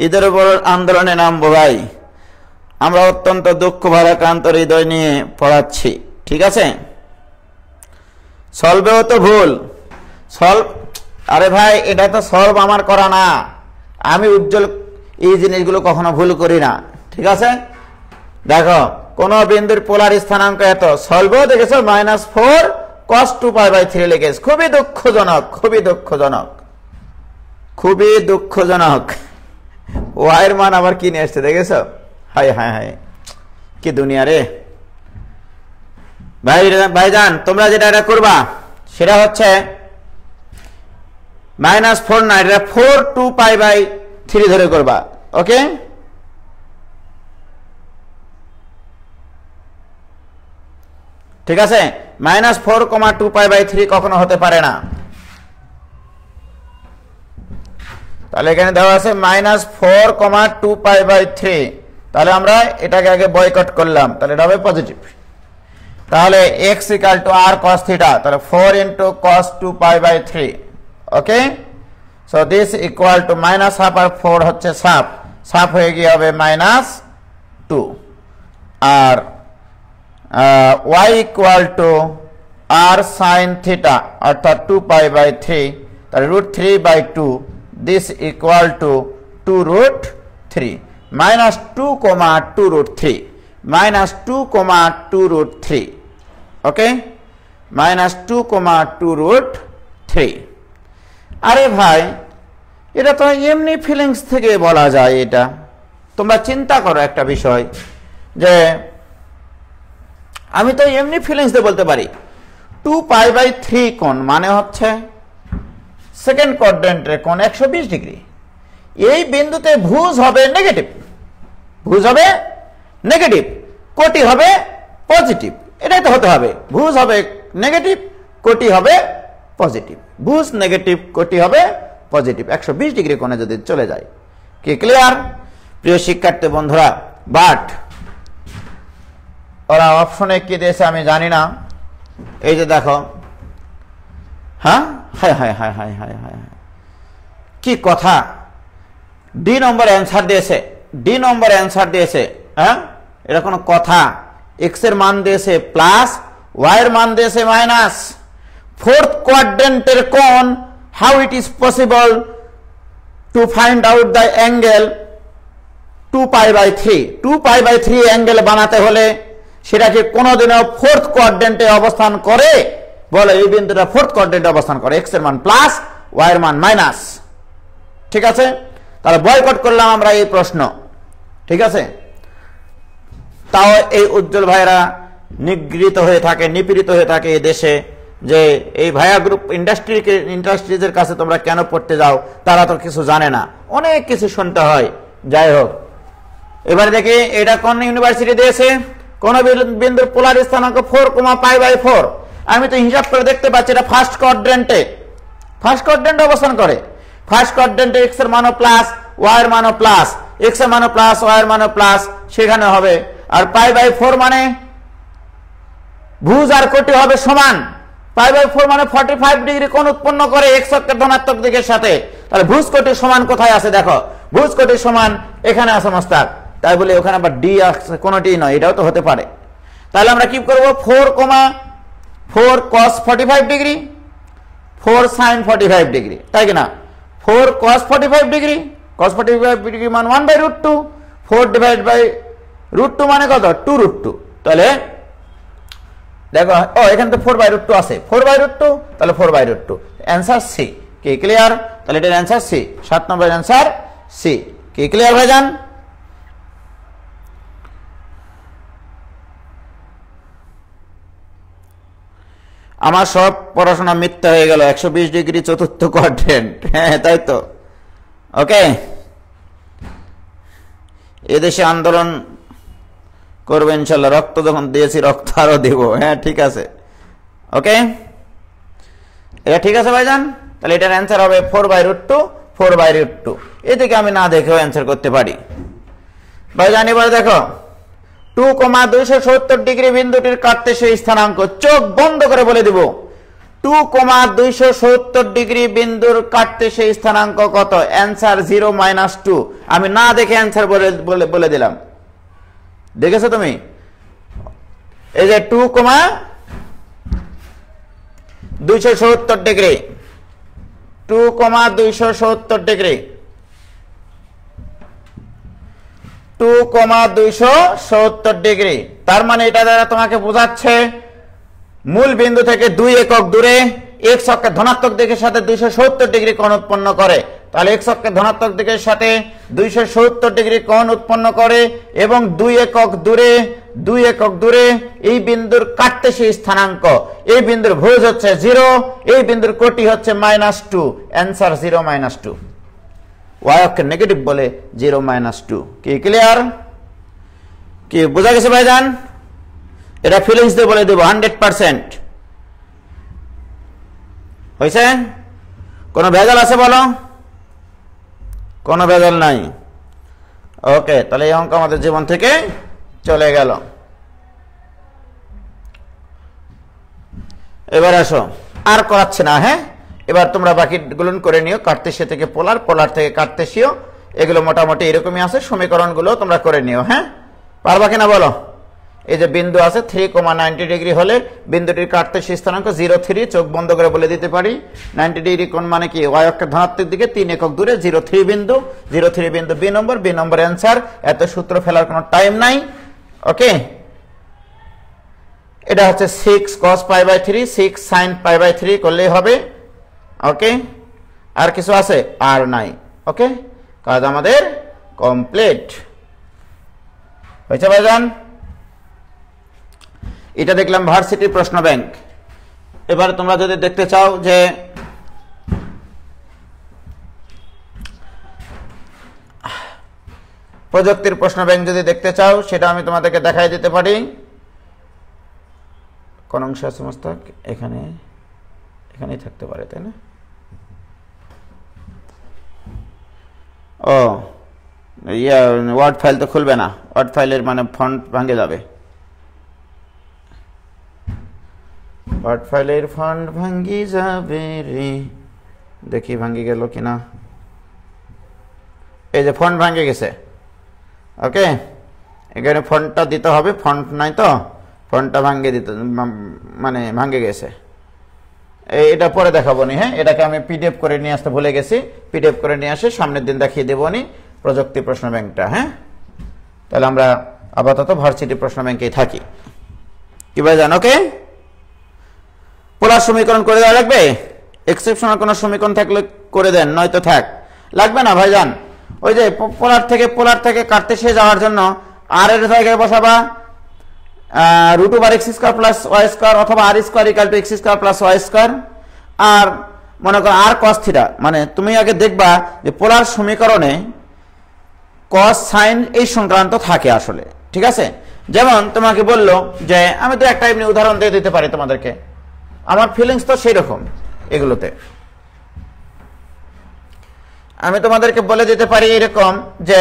ঈদের উপর আন্দোলনে নামবো ভাই। আমরা অত্যন্ত দুঃখ ভারাক্রান্ত হৃদয় নিয়ে পড়াচ্ছি। ঠিক আছে, সলভেও তো ভুল। সলভ, আরে ভাই এটা তো সলভ আমার করা না। আমি উজ্জ্বল এই জিনিসগুলো কখনো ভুল করি না। ঠিক আছে, দেখো কোন বিন্দুর পোলার স্থানাঙ্ক এত, সলভেও দেখেছো -4 cos 2π/3 লিখেছে। খুবই দুঃখজনক। ওয়াইয়ের মান আবার কি নিয়ে আসছে দেখেছো? হায়, কি দুনিয়া রে ভাইজান। তোমরা যেটা এটা করবা সেটা হচ্ছে -4 না, এটা 4 2π/3 ধরে করবা। ওকে, ঠিক আছে, -4,2π/3 কখনো হতে পারে না। তাহলে এখানে দেওয়া আছে -4,2π/3। তাহলে আমরা এটাকে আগে বয়কট করলাম, তাহলে এটা হবে পজিটিভ। তাহলে x = r cos θ, তাহলে 4 × cos 2π/3। Okay, so this equal to -half আর 4 হচ্ছে সাফ হয়ে গিয়ে হবে -2, আর y = r sin θ অর্থাৎ 2π/3, তাহলে √3/2, দিস ইকুয়াল টু 2√3 -2,2√3 ওকে, -2,2√3। আরে ভাই, এটা তো এমনি ফিলিংস থেকে বলা যায়। এটা তোমরা চিন্তা করো একটা বিষয়, যে আমি তো এমনি ফিলিংস দিয়ে বলতে পারি 2π/3 কোণ মানে হচ্ছে সেকেন্ড কোয়াড্রেন্টের কোণ 120 ডিগ্রি। এই বিন্দুতে ভুজ হবে নেগেটিভ, কোটি হবে পজিটিভ। এটাই তো হতে হবে, ভুজ হবে নেগেটিভ, কোটি হবে পজিটিভ। ভুজ নেগেটিভ, কোটি হবে পজিটিভ 120 ডিগ্রি কোণে যদি চলে যায়। কি ক্লিয়ার প্রিয় শিক্ষার্থী বন্ধুরা? বাট ওরা অপশনে কি দিয়েছে আমি জানি না। এই যে দেখো, হ্যাঁ, হায়, কি কথা! ডি নম্বর অ্যান্সার দিয়েছে। হ্যাঁ, এটা কোনো কথা? এক্স এর মান দিয়েছে প্লাস, ওয়াই এর মান দিয়েছে মাইনাস। ফোর্থ কোয়াড্রেন্টের কোণ, how it is possible to find out the angle 2π/3? 2π/3 angle বানাতে হলে সেটাকে কোনোদিনও ফোর্থ কোয়াড্রেন্টে অবস্থান করে বলো এই বিন্দুটা ফোর্থ কোয়াড্রেন্টে অবস্থান করে, এক্স এর মান প্লাস ওয়াই এর মান মাইনাস। ঠিক আছে, তাহলে বয়কট করলাম আমরা এই প্রশ্ন। ঠিক আছে, তাও এই উজ্জ্বল ভাইরা নিগৃহীত হয়ে থাকে, নিপীড়িত হয়ে থাকে এই দেশে, যে এই ভাইয়া গ্রুপ ইন্ডাস্ট্রিজের কাছে তোমরা কেন পড়তে যাও, তারা তো কিছু জানে না, অনেক কিছু শুনতে হয়। যাই হোক, এবারে দেখি এটা কোন ইউনিভার্সিটি দিয়েছে। কোন বিন্দুর পোলার স্থানাঙ্ক 4,π/4। আমি তো হিসাব করে দেখতে পাচ্ছি এটা ফার্স্ট কোয়াড্রেন্টে অবস্থান করে। ফার্স্ট কোয়াড্রেন্টে এক্স এর মানও প্লাস ওয়াই এর মানও প্লাস, এক্স এর মানও প্লাস ওয়াই এর মানও প্লাস সেখানে হবে। আর π/4 মানে ভুজ আর কোটি হবে সমান। π/4 মানে 45 ডিগ্রি কোণ উৎপন্ন করে এক্স অক্ষের ধনাত্মক দিকের সাথে। তাহলে ভুজ কোটি সমান কোথায় আছে দেখো, ভুজ কোটি সমান এখানে আছে মাস্টার। তাই বলে ওখানে আবার ডি আছে, কোনটি নয়, এটাও তো হতে পারে। তাহলে আমরা কি করব, 4,4 cos 45 ডিগ্রি 4 sin 45 ডিগ্রি, তাই কিনা? 4 cos 45 ডিগ্রি, cos 45 ডিগ্রি মান 1/√2, 4 ডিভাইড বাই √2 মানে কত, 2√2। তাহলে দেখো, ও এখানে তো 4/√2 আছে, 4/√2, তাহলে 4/√2। Answer C. কি ক্লিয়ার? তাহলে এটার অ্যান্সার সি, 7 নম্বর অ্যান্সার সি। কি ক্লিয়ার ভাইজান? আমার সব পড়াশোনা মিথ্যা হয়ে গেল, 120 ডিগ্রি চতুর্থ কোয়াড্রেন্ট। হ্যাঁ তাই তো। ওকে, এদেশে আন্দোলন করবে ইনশাল্লাহ, রক্ত যখন দিয়েছি রক্ত আরো দেব। হ্যাঁ ঠিক আছে, ওকে, এটা ঠিক আছে ভাইজান। তাহলে এটার অ্যান্সার হবে 4/√2, 4/√2। এদিকে আমি না দেখেও অ্যান্সার করতে পারি ভাইজান। এবারে দেখো 2,270 ডিগ্রি বিন্দুটির কার্তেশীয় স্থানাঙ্ক, চোখ বন্ধ করে বলে দিব 2,270 ডিগ্রি বিন্দুর কার্তেশীয় স্থানাঙ্ক কত? অ্যান্সার 0 - 2। আমি না দেখে অ্যান্সার বলে দিলাম। দেখেছো তুমি? এই যে 2,270 ডিগ্রি, 2,270 ডিগ্রি, 2,270 ডিগ্রি। তার মানে এটা দ্বারা তোমাকে বোঝাচ্ছে মূল বিন্দু থেকে 2 একক দূরে এক্স অক্ষের ধনাত্মক দিকের সাথে 270 ডিগ্রি কোণ উৎপন্ন করে। তাহলে এক্স অক্ষের ধনাত্মক দিকের সাথে 270 ডিগ্রি কোণ উৎপন্ন করে এবং 2 একক দূরে এই বিন্দুর কার্তেশীয় স্থানাঙ্ক, এই বিন্দুর ভুজ হচ্ছে 0, এই বিন্দুর কোটি হচ্ছে -2। অ্যান্সার 0 - 2। ওয়াই অক্ষের নেগেটিভ বলে 0 - 2। কি ক্লিয়ার? কি বোঝা গেছে ভাইজান? এটা ফিলিংস দিয়ে বলে দেব 100%। হয়েছে? কোনো ভেজাল আছে বলো? কোনো ভেজাল নাই। ওকে, তাহলে এই অঙ্ক আমাদের জীবন থেকে চলে গেল। এবার আসো, আর করাচ্ছে না। হ্যাঁ, এবার তোমরা বাকিগুলো করে নিও, কার্তেশীয় থেকে পোলার, পোলার থেকে কার্তেশীয়, এগুলো মোটামুটি এরকমই আছে। সমীকরণগুলো তোমরা করে নিও। হ্যাঁ, পারবা কিনা বলো? এই যে বিন্দু আছে 3,90 ডিগ্রি হলে বিন্দুটির কার্তেশীয় স্থানাঙ্ক 0,3, চোখ বন্ধ করে বলে দিতে পারি। 90 ডিগ্রি কোণ মানে কি? ওয়াই অক্ষের ধনাত্মক দিকে 3 একক দূরে 0,3 বিন্দু, 0,3 বিন্দু বি নম্বর, বি নম্বর অ্যান্সার। এত সূত্র ফেলার কোনো টাইম নাই। ওকে, এটা হচ্ছে 6 cos π/3, 6 sin π/3 করলেই হবে। ওকে, আর কিছু আছে? আর নাই। ওকে, কাজ আমাদের কমপ্লিট হয়েছে ভাইজান। এটা দেখলাম ভার্সিটি প্রশ্ন ব্যাংক। এবার তোমরা যদি দেখতে চাও যে প্রযুক্তির প্রশ্ন ব্যাংক যদি দেখতে চাও, সেটা আমি তোমাদেরকে দেখাই দিতে পারি। কোন অংশ আছে মস্তক? এখানেই থাকতে পারে, তাই না? ও ওয়ার্ড ফাইল তো খুলবে না, ওয়ার্ড ফাইলের মানে ফন্ট ভাঙে যাবে। ওয়ার্ড ফাইলের ফন্ট ভাঙ্গি যাবে রে, দেখি ভাঙ্গি গেল কিনা। এই যে ফন্ট ভাঙ্গে গেছে। ওকে, এখানে ফন্টটা দিতে হবে, ফন্ট নাই তো, ফন্টটা ভাঙ্গে দিতে মানে ভাঙ্গে গেছে। এটা পরে দেখাবো নি। হ্যাঁ, এটাকে আমি পিডিএফ করে নিয়ে আসতে ভুলে গেছি, পিডিএফ করে নিয়ে আসে সামনের দিন দেখিয়ে দেবো নি প্রযুক্তি প্রশ্ন ব্যাংকটা। হ্যাঁ, তাহলে আমরা আপাতত ভার্সিটি প্রশ্ন ব্যাংকেই থাকি। কি ভাই জানো? ওকে, পোলার সমীকরণ করে দেওয়া লাগবে? এক্সেপশনাল কোনো সমীকরণ থাকলে করে দেন, নয়তো থাক। লাগবে না ভাইজান। ওই যে পোলার থেকে কার্তেশিয়ায় যাওয়ার জন্য আর এর জায়গায় বসাবা √(x² + y² অথবা r² = x² + y²। আর মনে করো আর cos θ, মানে তুমি আগে দেখবা যে পোলার সমীকরণে cos sin এই সংক্রান্ত থাকে আসলে, ঠিক আছে? যেমন তোমাকে বললো যে আমি তো একটা এমনি উদাহরণ দিয়ে দিতে পারি তোমাদেরকে, আমার ফিলিংস তো সেই রকম। এগুলোতে আমি তোমাদেরকে বলে দিতে পারি এরকম যে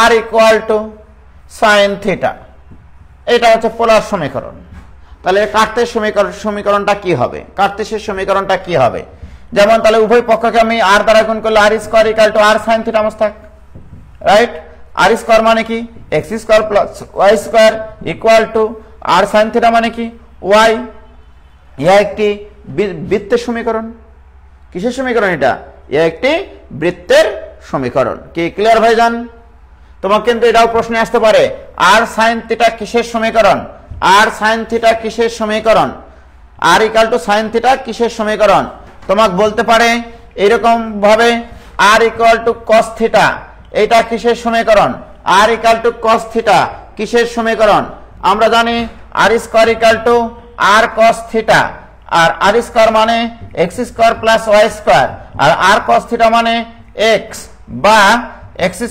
r = sin θ, এটা হচ্ছে পোলার সমীকরণ। তাহলে কার্তেশীয় সমীকরণটা কি হবে? কার্তেশীয় সমীকরণটা কি হবে? যেমন তাহলে উভয় পক্ষকে আমি r দ্বারা গুণ করলে r² = r sin θ Mostak, right? r² মানে কি? x² + y² = r sin θ মানে কি? y। ইহা একটি বৃত্তের সমীকরণ। কিসের সমীকরণ এটা? ইহা একটি বৃত্তের সমীকরণ। কি ক্লিয়ার ভাইজান? তোমাকে কিন্তু এটাও প্রশ্নে আসতে পারে, r sin θ কিসের সমীকরণ? r sin θ কিসের সমীকরণ? r = sin θ কিসের সমীকরণ? তোমাকে বলতে পারে এরকম ভাবে r = cos θ, এটা কিসের সমীকরণ? r = cos θ কিসের সমীকরণ? আমরা জানি r² = r cos θ, আর r² মানে x² + y², আর r cos θ মানে x বা x²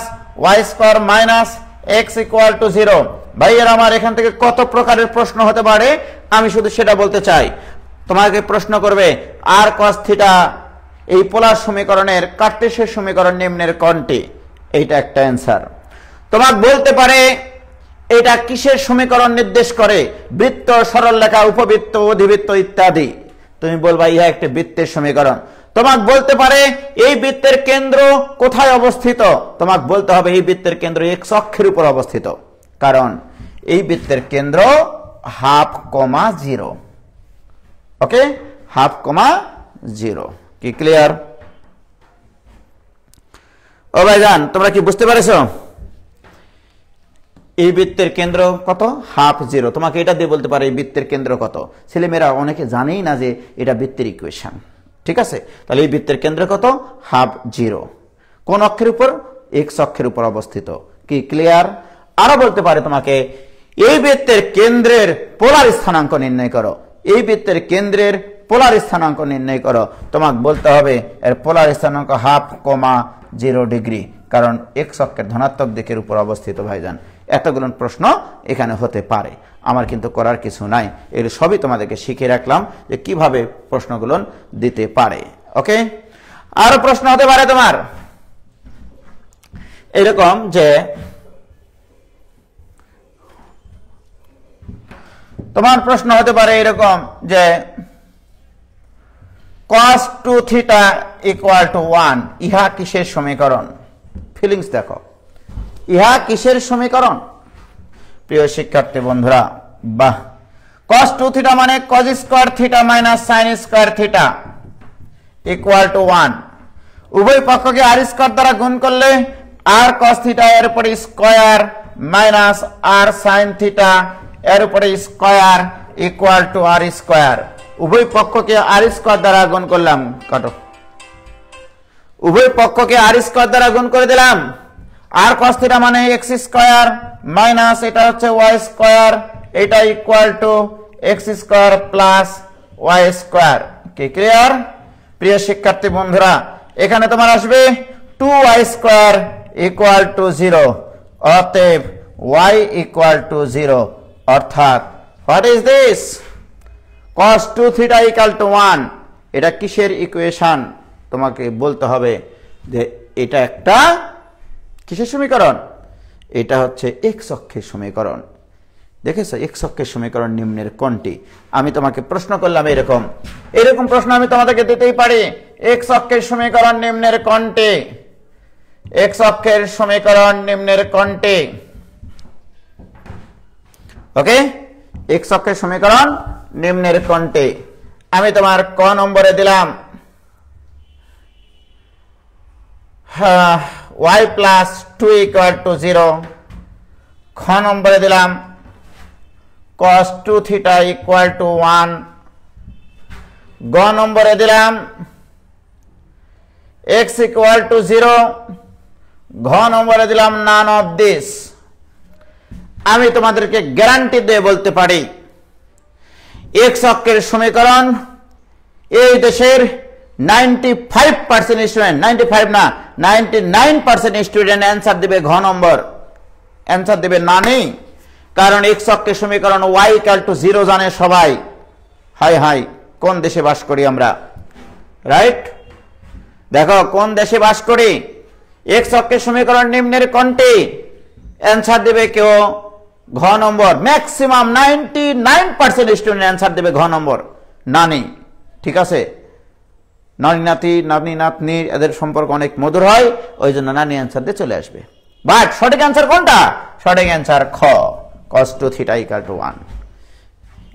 + y² মাইনাস x = 0। ভাইয়ের আমার এখান থেকে কত প্রকারের প্রশ্ন হতে পারে আমি শুধু সেটা বলতে চাই। তোমাকে প্রশ্ন করবে r cos θ এই পোলার সমীকরণের কার্তেশীয় সমীকরণ নিম্নের কোনটি? এইটা একটা অ্যান্সার। তোমাকে বলতে পারে এটা কিসের সমীকরণ নির্দেশ করে? বৃত্ত, সরলরেখা, উপবৃত্ত, অধিবৃত্ত ইত্যাদি। তুমি বলবা ইহা একটি বৃত্তের সমীকরণ। তোমাকে বলতে পারে এই বৃত্তের কেন্দ্র কোথায় অবস্থিত? তোমাকে বলতে হবে এই বৃত্তের কেন্দ্র x অক্ষের উপর অবস্থিত, কারণ এই বৃত্তের কেন্দ্র 1/2, 0। ওকে, 1/2, 0। কি ক্লিয়ার? ও ভাইজান তোমরা কি বুঝতে পেরেছো? এই বৃত্তের কেন্দ্র কত? 1/2, 0। তোমাকে এটা দিয়ে বলতে পারে এই বৃত্তের কেন্দ্র কত। ছেলেমেয়েরা অনেকে জানেই না যে এটা বৃত্তের ইকুয়েশন, ঠিক আছে? তাহলে এই বৃত্তের কেন্দ্র কত? 1/2, 0। কোন অক্ষের উপর? x অক্ষের উপর অবস্থিত। কি ক্লিয়ার? আরো বলতে পারে তোমাকে এই বৃত্তের কেন্দ্রের পোলার স্থানাঙ্ক নির্ণয় করো। এই বৃত্তের কেন্দ্রের পোলার স্থানাঙ্ক নির্ণয় করো। তোমাকে বলতে হবে এর পোলার স্থানাঙ্ক 1/2, 0 ডিগ্রি, কারণ x অক্ষের ধনাত্মক দিকের উপর অবস্থিত। ভাইজান এতগুলো প্রশ্ন এখানে হতে পারে, আমার কিন্তু করার কিছু নাই। এগুলো সবই তোমাদেরকে শিখিয়ে রাখলাম যে কিভাবে প্রশ্নগুলো দিতে পারে। ওকে, আরো প্রশ্ন হতে পারে তোমার এরকম যে তোমার প্রশ্ন হতে পারে এরকম যে cos 2θ = 1 ইহা কিসের সমীকরণ? ফিলিংস দেখো, ইহা কিসের সমীকরণ? প্রিয় শিক্ষার্থী বন্ধুরা, বাহ, cos 2θ মানে cos² θ - sin² θ = 1। উভয় পক্ষকে r² দ্বারা গুণ করলে r cos θ এর উপরে স্কয়ার মাইনাস r sin θ এর উপরে স্কয়ার = r²। উভয় পক্ষকে r² দ্বারা গুণ করলাম, কাটো। উভয় পক্ষকে r² দ্বারা গুণ করে দিলাম। r cos θ মানে x² মাইনাস এটা হচ্ছে y², এটা = x² + y²। কি ক্লিয়ার? প্রিয় শিক্ষার্থী বন্ধুরা, এখানে তোমার আসবে 2y² = 0, অতএব y = 0। অর্থাৎ হোয়াট ইজ দিস? cos 2θ = 1। এটা কিসের ইকুয়েশন? তোমাকে বলতে হবে যে এটা একটা কিসের সমীকরণ? এটা হচ্ছে x অক্ষের সমীকরণ। দেখেছো, x অক্ষের সমীকরণ নিম্নের কোনটি? আমি তোমাকে প্রশ্ন করলাম এরকম প্রশ্ন আমি তোমাদেরকে দিতেই পারি। x অক্ষের সমীকরণ নিম্নের কোনটি? x অক্ষের সমীকরণ নিম্নের কোনটি? ওকে, x অক্ষের সমীকরণ নিম্নের কোনটি? আমি তোমার ক নম্বরে দিলাম y + 2 = 0। খ নম্বরে দিলাম cos 2 theta equal to 1 গ নম্বরে দিলাম x equal to 0 ঘ নম্বরে দিলাম none of this আমি তোমাদেরকে গ্যারান্টি দিয়ে বলতে পারি x অক্ষের সমীকরণ এই দেশের 95% স্টুডেন্ট 95 না 99% স্টুডেন্ট অ্যানসার দিবে ঘ নম্বর অ্যানসার দিবে না নেই কারণ x অক্ষের সমীকরণ y equal to 0 জানে সবাই হাই হাই কোন দেশে বাস করি আমরা রাইট দেখো কোন দেশে বাস করি x অক্ষের সমীকরণ নিম্নের কোনটি অ্যানসার দিবে কেউ ঘ নম্বর ম্যাক্সিমাম 99% স্টুডেন্ট অ্যানসার দেবে ঘ নম্বর নানি ঠিক আছে নানি নাতি নাতনি নাতনি এদের সম্পর্ক অনেক মধুর হয় ওইজন্য নানি অ্যানসার দিয়ে চলে আসবে বাট সঠিক অ্যানসার কোনটা সঠিক অ্যানসার খ cos 2 theta equal to 1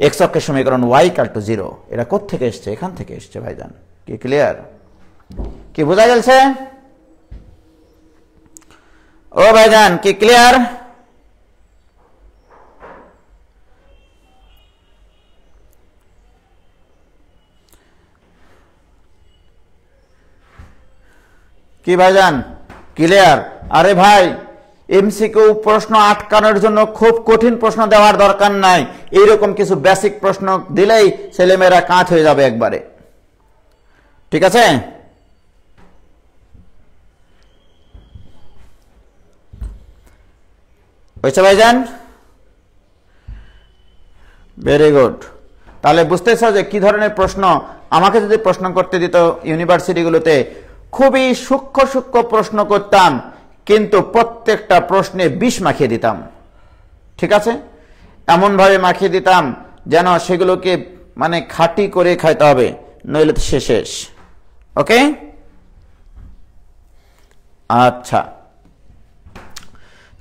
x অক্ষের সমীকরণ y equal to 0 এটা কোথা থেকে এসেছে এখান থেকে এসেছে ভাইজান কি ক্লিয়ার কি বোঝা গেছে ও ভাইজান কি ক্লিয়ার কি ভাইজান ক্লিয়ার আরে ভাই এমসিকিউ প্রশ্ন আটকানোর জন্য খুব কঠিন প্রশ্ন দেওয়ার দরকার নাই এইরকম কিছু বেসিক প্রশ্ন দিলেই ছেলেমেয়েরা কাঁচ হয়ে যাবে একবারে ঠিক আছে হয়েছে ভাইজান ভেরি গুড তাহলে বুঝতেছ যে কি ধরনের প্রশ্ন আমাকে যদি প্রশ্ন করতে দিত ইউনিভার্সিটিগুলোতে খুবই সূক্ষ্ম সূক্ষ্ম প্রশ্ন করতাম কিন্তু প্রত্যেকটা প্রশ্নে বিষ মাখিয়ে দিতাম ঠিক আছে এমন ভাবে মাখিয়ে দিতাম যেন সেগুলোকে মানে খাঁটি করে খাইতে হবে নইলে তো শেষ ওকে আচ্ছা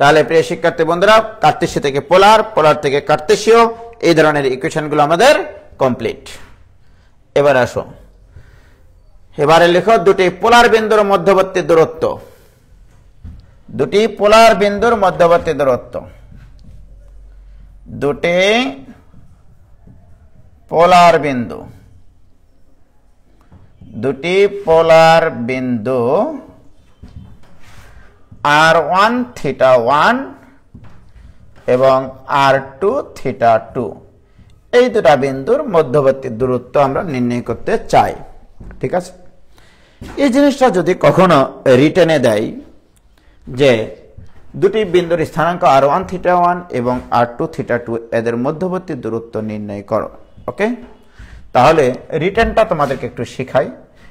তাহলে প্রিয় শিক্ষার্থী বন্ধুরা কার্তেশীয় থেকে পোলার পোলার থেকে কার্তেশীয় এই ধরনের ইকুয়েশনগুলো আমাদের কমপ্লিট এবার আসো এবারে লেখো দুটি পোলার বিন্দুর মধ্যবর্তী দূরত্ব দুটি পোলার বিন্দুর মধ্যবর্তী দূরত্ব দুটি পোলার বিন্দু দুটি পোলার বিন্দু r1 থিটা 1 এবং r2 থিটা 2 এই দুটা বিন্দুর মধ্যবর্তী দূরত্ব আমরা নির্ণয় করতে চাই ঠিক আছে এই জিনিসটা যদি কখনো রিটেনে দেয় যে দুটি বিন্দুর স্থানাঙ্ক r1 থিটা 1 এবং r2 থিটা 2 এদের মধ্যবর্তী দূরত্ব নির্ণয় করো ওকে তাহলে রিটেনটা তোমাদেরকে একটু শেখাই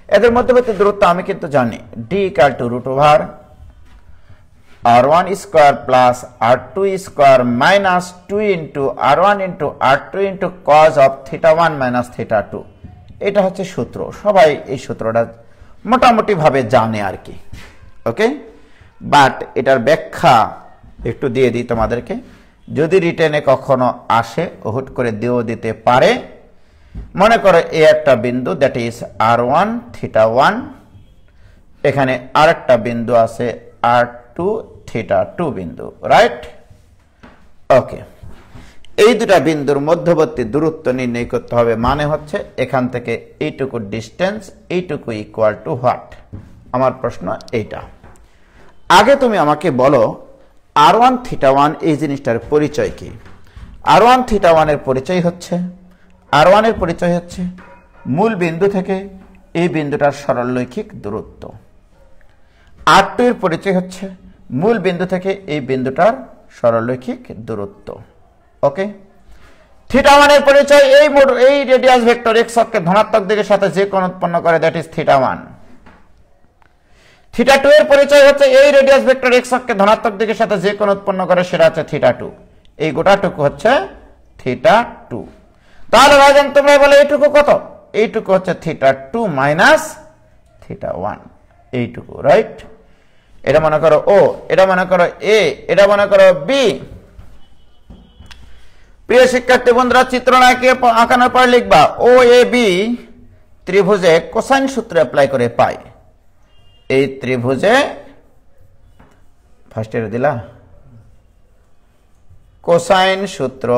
এদের মধ্যবর্তী দূরত্ব আমি কিন্তু জানি d √√ r1 square plus r2 square minus 2 into r1 into r2 into cos of theta 1 minus theta 2 এটা হচ্ছে সূত্র সবাই এই সূত্রটা মোটামুটি ভাবে জানে আর কি ওকে বাট এটার ব্যাখ্যা একটু দিয়ে দিই তোমাদেরকে যদি রিটেনে কখনো আসে হুট করে দিয়েও দিতে পারে মনে করো এই একটা বিন্দু দ্যাট ইজ r1 থিটা 1 এখানে আরেকটা বিন্দু আছে r2 থিটা 2 বিন্দু রাইট ওকে এই দুটা বিন্দুর মধ্যবর্তী দূরত্ব নির্ণয় করতে হবে মানে হচ্ছে এখান থেকে এইটুকু ডিসটেন্স এইটুকু ইকুয়াল টু হোয়াট আমার প্রশ্ন এইটা আগে তুমি আমাকে বলো r1 থিটা 1 এই জিনিসটার পরিচয় কি r1 থিটা 1 এর পরিচয় হচ্ছে r1 এর পরিচয় হচ্ছে মূল বিন্দু থেকে এই বিন্দুটার সরলরৈখিক দূরত্ব r2 এর পরিচয় হচ্ছে মূল বিন্দু থেকে এই বিন্দুটার সরলরৈখিক দূরত্ব ওকে থিটা 1 এর পরিচয় এই রেডিয়াস ভেক্টর x অক্ষের ধনাত্মক দিকের সাথে যে কোণ উৎপন্ন করে দ্যাট ইজ থিটা 1 থিটা 2 এর পরিচয় হচ্ছে এই রেডিয়াস ভেক্টর x অক্ষের ধনাত্মক দিকের সাথে যে কোণ উৎপন্ন করে সেটা হচ্ছে থিটা 2 এই গোটাটুকু হচ্ছে থিটা 2 তাহলে ভাইজান তোমরা বলে এইটুকু কত এইটুকু হচ্ছে থিটা 2 মাইনাস থিটা 1 এইটুকু রাইট এটা মনে করো ও এটা মনে করো এ এটা মনে করো বি প্রিয় শিক্ষার্থী বন্ধুরা চিত্রনায়কে আঁকানোর পর লিখবা ও এ বি ত্রিভুজে কোসাইন সূত্র অ্যাপ্লাই করে পাই এই ত্রিভুজে ফার্স্ট ইয়ার দিলা কোসাইন সূত্র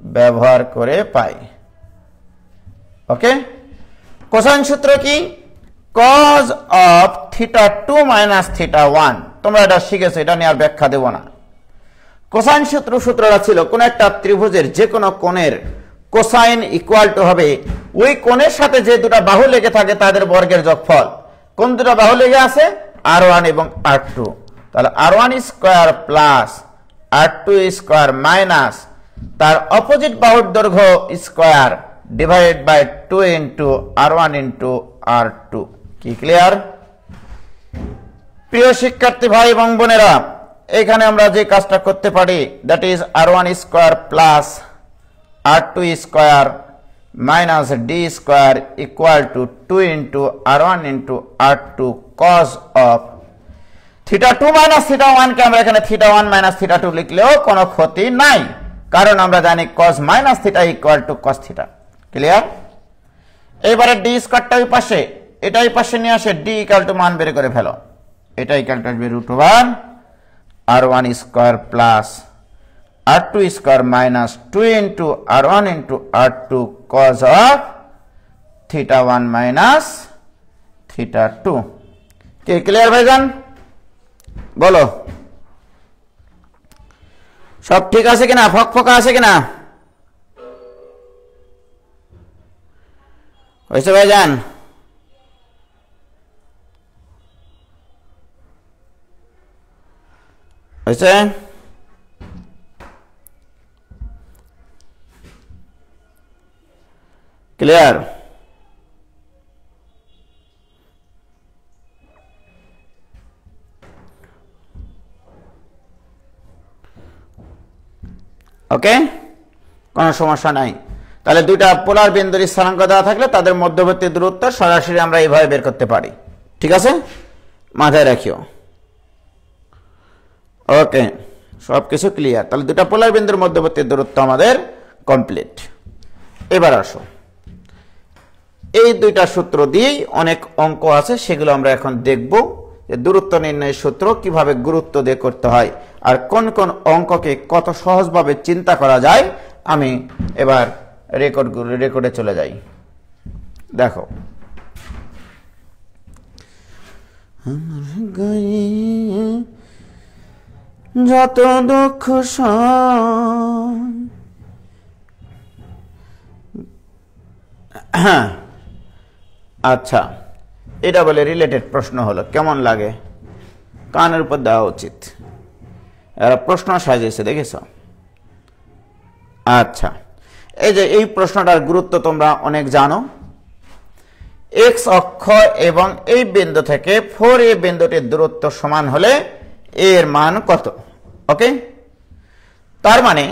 ব্যবহার করে পাই। ওকে, কোসাইন সূত্র কি? cos of θ2 minus θ1। তোমরা এটা শিখেছো, এটা নিয়ে আর ব্যাখ্যা দেব না। কোসাইন সূত্রটা ছিল কোন একটা ত্রিভুজের যে কোনো কোণের কোসাইন ইকুয়াল টু হবে ওই কোণের সাথে যে দুটো বাহু লেগে থাকে তাদের বর্গের যোগফল। কোন দুটো বাহু লেগে আছে? r1 এবং r2। তাহলে r1 square plus r2 square minus তার অপোজিট বাহুর দৈর্ঘ্য square divided by 2 into r1 into r2। কি ক্লিয়ার? প্রিয় শিক্ষার্থী ভাই এবং বোনেরা, এখানে আমরা যে কাজটা করতে পারি, that is r1 square plus r2 square minus d square equal to 2 into r1 into r2 cos of θ2 minus θ1 কে আমরা এখানে θ1 মাইনাস θ2 লিখলেও কোনো ক্ষতি নাই, কারণ আমরা জানি cos minus θ equal to cos θ। Clear? এবারে d স্কয়ারটা ওই পাশে, এটা এই পাশে নিয়ে আসে, d ইকুয়াল টু মান বের করে ফেলো। এটা ইকুয়াল টু আসবে √1 r1 square plus r2 square minus 2 into r1 into r2 cos of θ1 minus θ2। কি ক্লিয়ার ভাইজান? বলো সব ঠিক আছে কিনা? ফকফকা আছে কিনা? হয়েছে ভাইজান? হয়েছে? ক্লিয়ার? ওকে, কোনো সমস্যা নাই। তাহলে দুইটা পোলার বিন্দুর স্থানাঙ্ক দেওয়া থাকলে তাদের মধ্যবর্তী দূরত্ব সরাসরি আমরা এইভাবে বের করতে পারি। ঠিক আছে, মাথায় রাখিও। ওকে, সবকিছু ক্লিয়ার। তাহলে দুটা পোলার বিন্দুর মধ্যবর্তী দূরত্ব আমাদের কমপ্লিট। এবার আসো, এই দুইটা সূত্র দিয়েই অনেক অঙ্ক আছে, সেগুলো আমরা এখন দেখব যে দূরত্ব নির্ণয়ের সূত্র কিভাবে গুরুত্ব দিয়ে করতে হয় আর কোন কোন অঙ্ককে কত সহজভাবে চিন্তা করা যায়। আমি এবার রেকর্ডে চলে যাই। দেখো, যত দুঃখ আচ্ছা, এটা বলে রিলেটেড প্রশ্ন হলো, কেমন লাগে? কানের উপর দেওয়া উচিত। এরা প্রশ্ন সাজিয়েছে, দেখেছ? আচ্ছা, এই যে এই প্রশ্নটার গুরুত্ব তোমরা অনেক জানো। এক্স অক্ষ এবং এই বিন্দু থেকে 4a বিন্দুটির দূরত্ব সমান হলে এর মান কত? ওকে, তার মানে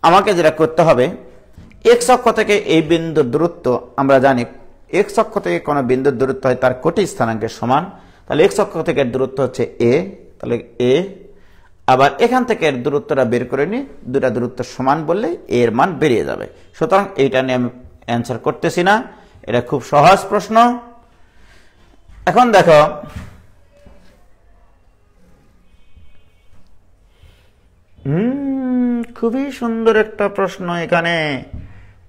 আমাকে যেটা করতে হবে, এক্স অক্ষ থেকে এই বিন্দুর দূরত্ব আমরা জানি, এক্স অক্ষ থেকে কোন বিন্দুর দূরত্ব হয় তার কোটি স্থানাঙ্কের সমান। তাহলে এক্স অক্ষ থেকে দূরত্ব হচ্ছে এ, তাহলে এ। আবার এখান থেকে এর দূরত্বটা বের করে নিয়ে দুটা দূরত্ব সমান বললে এর মান বেরিয়ে যাবে। সুতরাং এইটা নিয়ে আমি অ্যান্সার করতেছি না, এটা খুব সহজ প্রশ্ন। এখন দেখো, খুবই সুন্দর একটা প্রশ্ন, এখানে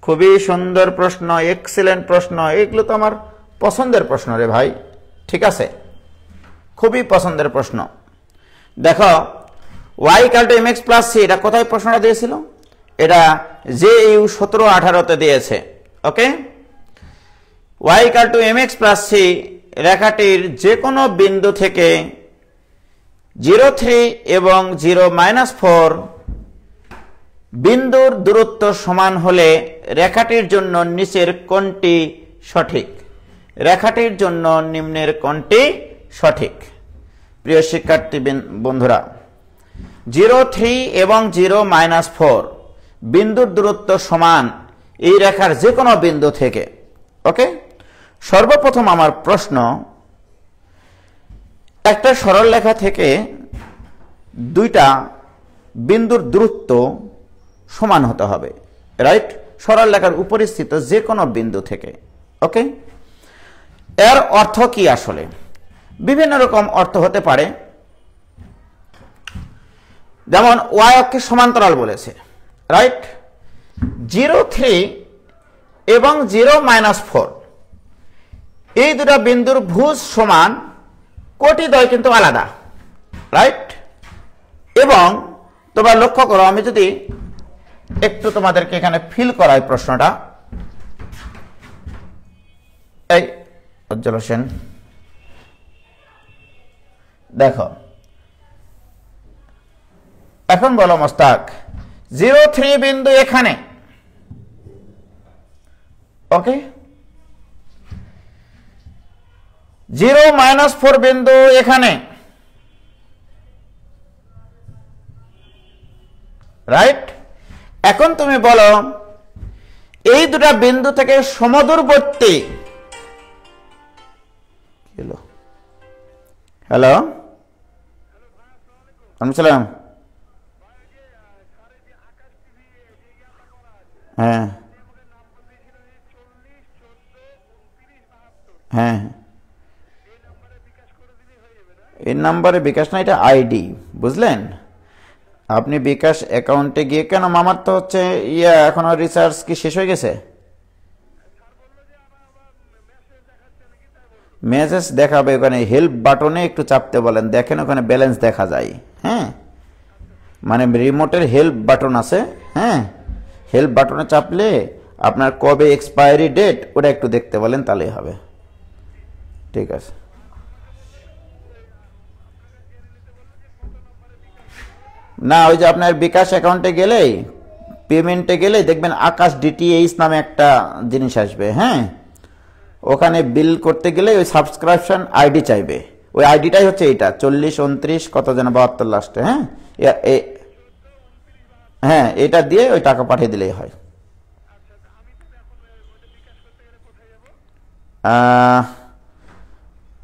খুবই সুন্দর প্রশ্ন, এক্সিলেন্ট প্রশ্ন। এগুলো তো আমার পছন্দের প্রশ্ন রে ভাই, ঠিক আছে, খুবই পছন্দের প্রশ্ন। দেখো, y = mx + c, এটা কোথায় প্রশ্নটা দিয়েছিল? এটা JU 17-18-তে দিয়েছে। ওকে, y = mx + c রেখাটির যে কোনো বিন্দু থেকে 0,3 এবং 0-4 বিন্দুর দূরত্ব সমান হলে রেখাটির জন্য নিচের কোনটি সঠিক? রেখাটির জন্য নিম্নের কোনটি সঠিক? প্রিয় শিক্ষার্থী বন্ধুরা, 0,3 এবং 0-4 বিন্দুর দূরত্ব সমান এই রেখার যে কোনো বিন্দু থেকে। ওকে, সর্বপ্রথম আমার প্রশ্ন, একটা সরল রেখা থেকে দুইটা বিন্দুর দূরত্ব সমান হতে হবে, রাইট? সরল রেখার উপরিস্থিত যে কোনো বিন্দু থেকে। ওকে, এর অর্থ কি? আসলে বিভিন্ন রকম অর্থ হতে পারে। যেমন y অক্ষের সমান্তরাল বলেছে, রাইট? 0,3 এবং 0-4 এই দুটো বিন্দুর ভুজ সমান, কোটিদ্বয় কিন্তু আলাদা, রাইট? এবং তোমরা লক্ষ্য করো, আমি যদি একটু তোমাদেরকে এখানে ফিল করাই প্রশ্নটা, এই উজ্জ্বল হোসেন দেখো, এখন বলো মোস্তাক, 0,3 বিন্দু এখানে, ওকে, 0-4 বিন্দু এখানে, রাইট? এখন তুমি বলো এই দুটা বিন্দু থেকে সমদূরবর্তী, হ্যালো, সালাম, হ্যাঁ হ্যাঁ, এই নাম্বারে বিকাশ না, এটা আইডি, বুঝলেন? আপনি বিকাশ অ্যাকাউন্টে গিয়ে, কেন মামার তো হচ্ছে এখনো রিসার্চ কি শেষ হয়ে গেছে? মেসেজ দেখাবে, ওখানে হেল্প বাটনে একটু চাপতে বলেন, দেখেন ওখানে ব্যালেন্স দেখা যায়। হ্যাঁ, মানে রিমোটের হেল্প বাটন আছে, হ্যাঁ, হেল্প বাটনে চাপলে আপনার কবে এক্সপায়ারি ডেট ওটা একটু দেখতে বলেন, তাহলেই হবে। ঠিক আছে, না ওই যে আপনার বিকাশ অ্যাকাউন্টে গেলেই, পেমেন্টে গেলেই দেখবেন আকাশ ডিটিএইচ নামে একটা জিনিস আসবে। হ্যাঁ, ওখানে বিল করতে গেলে ওই সাবস্ক্রিপশন আইডি চাইবে, ওই আইডিটাই হচ্ছে এইটা 4029 কত যেন 72 লাস্টে। হ্যাঁ হ্যাঁ, এটা দিয়ে ওই টাকা পাঠিয়ে দিলেই হয়।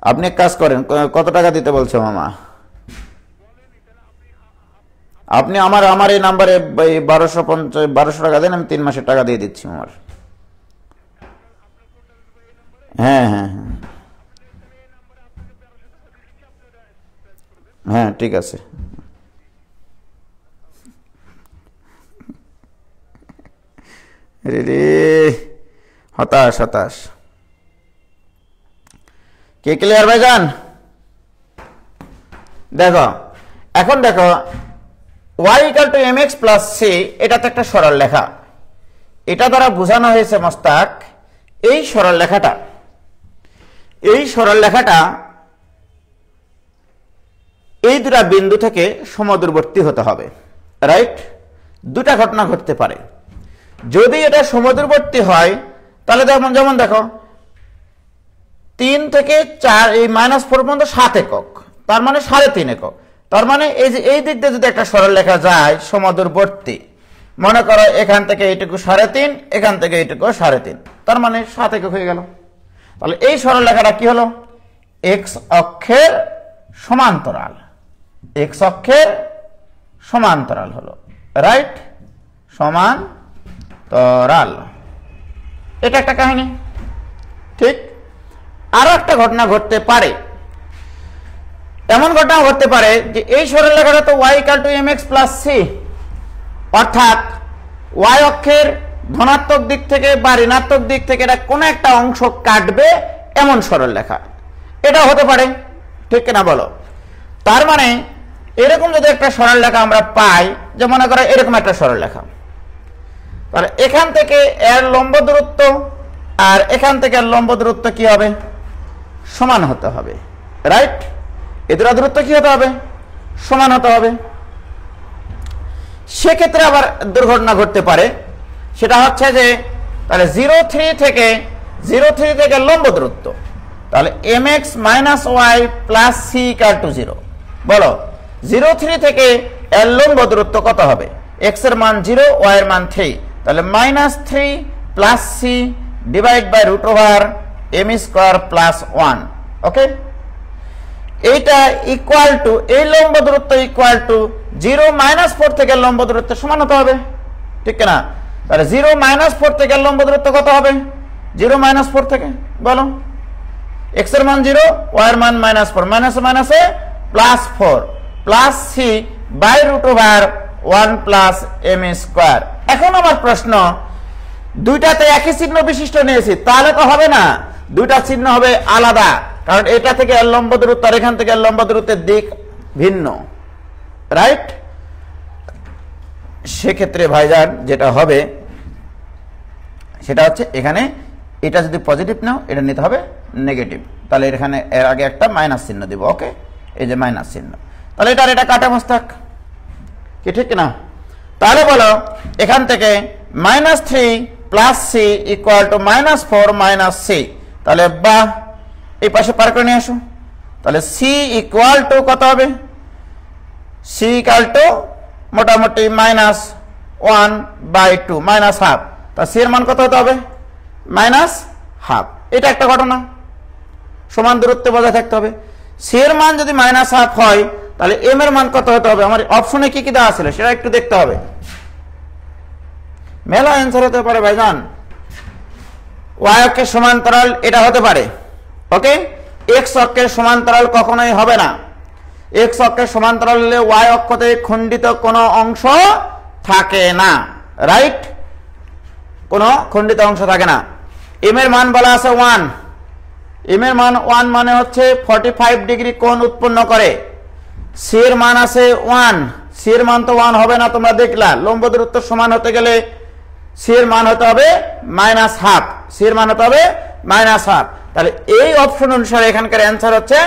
আপনি এক কাজ করেন, কত টাকা দিতে বলছো মামা? আপনি আমার এই নাম্বারে 1250 টাকা দেন, আমি 3 মাসের টাকা দিয়ে দিচ্ছি আমার। হ্যাঁ হ্যাঁ হ্যাঁ হ্যাঁ, ঠিক আছে। রে হতাশ হতাশ। কে ক্লিয়ার ভাইজান? দেখো, এখন দেখো y = mx + c, এটা তো একটা সরল লেখা। এটা দ্বারা বোঝানো হয়েছে মোস্তাক, এই সরল লেখাটা এই দুটা বিন্দু থেকে সমদূরবর্তী হতে হবে, রাইট? দুটা ঘটনা ঘটতে পারে। যদি এটা সমদূরবর্তী হয় তাহলে যেমন দেখো 3 থেকে 4 এই -4 পর্যন্ত 7 একক, তার মানে 3.5 একক। তার মানে এই যে এই দিক দিয়ে যদি একটা সরল লেখা যায় সমদূরবর্তী, মনে করো এখান থেকে এইটুকু 3.5, এখান থেকে এইটুকু 3.5, তার মানে 7 একক হয়ে গেল। তাহলে এই সরল লেখাটা কি হলো? এক্স অক্ষের সমান্তরাল, এক্স অক্ষের সমান্তরাল হলো, রাইট? সমান্তরাল, এটা একটা কাহিনী, ঠিক? আরো একটা ঘটনা ঘটতে পারে, এমন ঘটনা ঘটতে পারে যে এই সরল রেখাটা তো y = mx + c, অর্থাৎ y অক্ষের ধনাত্মক দিক থেকে বা ঋণাত্মক দিক থেকে এটা কোনো একটা অংশ কাটবে, এমন সরল রেখা এটা হতে পারে, ঠিক কিনা বলো? তার মানে এরকম যদি একটা সরল রেখা আমরা পাই, যে মনে করো এরকম একটা সরল রেখা, তাহলে এখান থেকে এর লম্ব দূরত্ব আর এখান থেকে এর লম্ব দূরত্ব কি হবে? সমান হতে হবে, রাইট? এই দুটো দূরত্ব কি হতে হবে? সমান হতে হবে। সেক্ষেত্রে আবার দুর্ঘটনা ঘটতে পারে, সেটা হচ্ছে যে তাহলে 0,3 থেকে লম্ব দূরত্ব, তাহলে mx - y + c = 0। বলো 0,3 থেকে এর লম্ব দূরত্ব কত হবে? x এর মান 0, y এর মান 3, তাহলে -3 + c /√m² + 1। ওকে, এইটা ইকুয়াল টু, এই লম্ব দূরত্ব ইকুয়াল টু 0-4 থেকে লম্ব দূরত্ব সমান হতে হবে, ঠিক না? তাহলে 0-4 থেকে লম্ব দূরত্ব কত হবে? 0-4 থেকে বলো, x এর মান 0, y এর মান -4, মাইনাসে +4 + c /√1 + m²। এখন আমার প্রশ্ন, দুইটাতে একই চিহ্ন বিশিষ্ট নিয়েছি, তাহলে তো হবে না, দুইটা চিহ্ন হবে আলাদা, কারণ এটা থেকে এর লম্ব দূরত্ব আর এখান থেকে এর লম্ব দূরত্বের দিক ভিন্ন, রাইট? সেক্ষেত্রে ভাইজান যেটা হবে সেটা হচ্ছে এখানে এটা যদি পজিটিভ নাও এটা নিতে হবে নেগেটিভ, তাহলে এখানে এর আগে একটা মাইনাস চিহ্ন দিব। ওকে, এই যে মাইনাস চিহ্ন, তাহলে এটা কাটা মস্তাক কি, ঠিক না? তাহলে বলো এখান থেকে -3 + c = -4 - c, তাহলে বা এই পাশে পার করে নিয়ে আসো, তাহলে c = কত হবে? c = মোটামুটি -1/2 -1/2, তা c এর মান কত হতে হবে? -1/2। এটা একটা ঘটনা, সমান দূরত্বে বজায় থাকতে হবে। c এর মান যদি -1/2 হয় তাহলে m এর মান কত হতে হবে? আমার অপশনে কি কি দেওয়া ছিল সেটা একটু দেখতে হবে। মেলা অ্যান্সার হতে পারে ভাইজান, y অক্ষের সমান্তরাল এটা হতে পারে। ওকে, x অক্ষের সমান্তরাল কখনোই হবে না। x অক্ষের সমান্তরাল হলে y অক্ষতে খণ্ডিত কোনো অংশ থাকে না, রাইট? কোনো খণ্ডিত অংশ থাকে না। m এর মান বলা আছে 1, m এর মান 1 মানে হচ্ছে 45 ডিগ্রি কোণ উৎপন্ন করে। c এর মান আছে 1, c এর মান তো 1 হবে না, তোমরা দেখলা লম্ব দূরত্ব সমান হতে গেলে c এর মান হতে হবে -1/2, c এর মান হতে হবে -1/2। তাহলে এই অপশন অনুসারে এখানকার অ্যান্সার হচ্ছে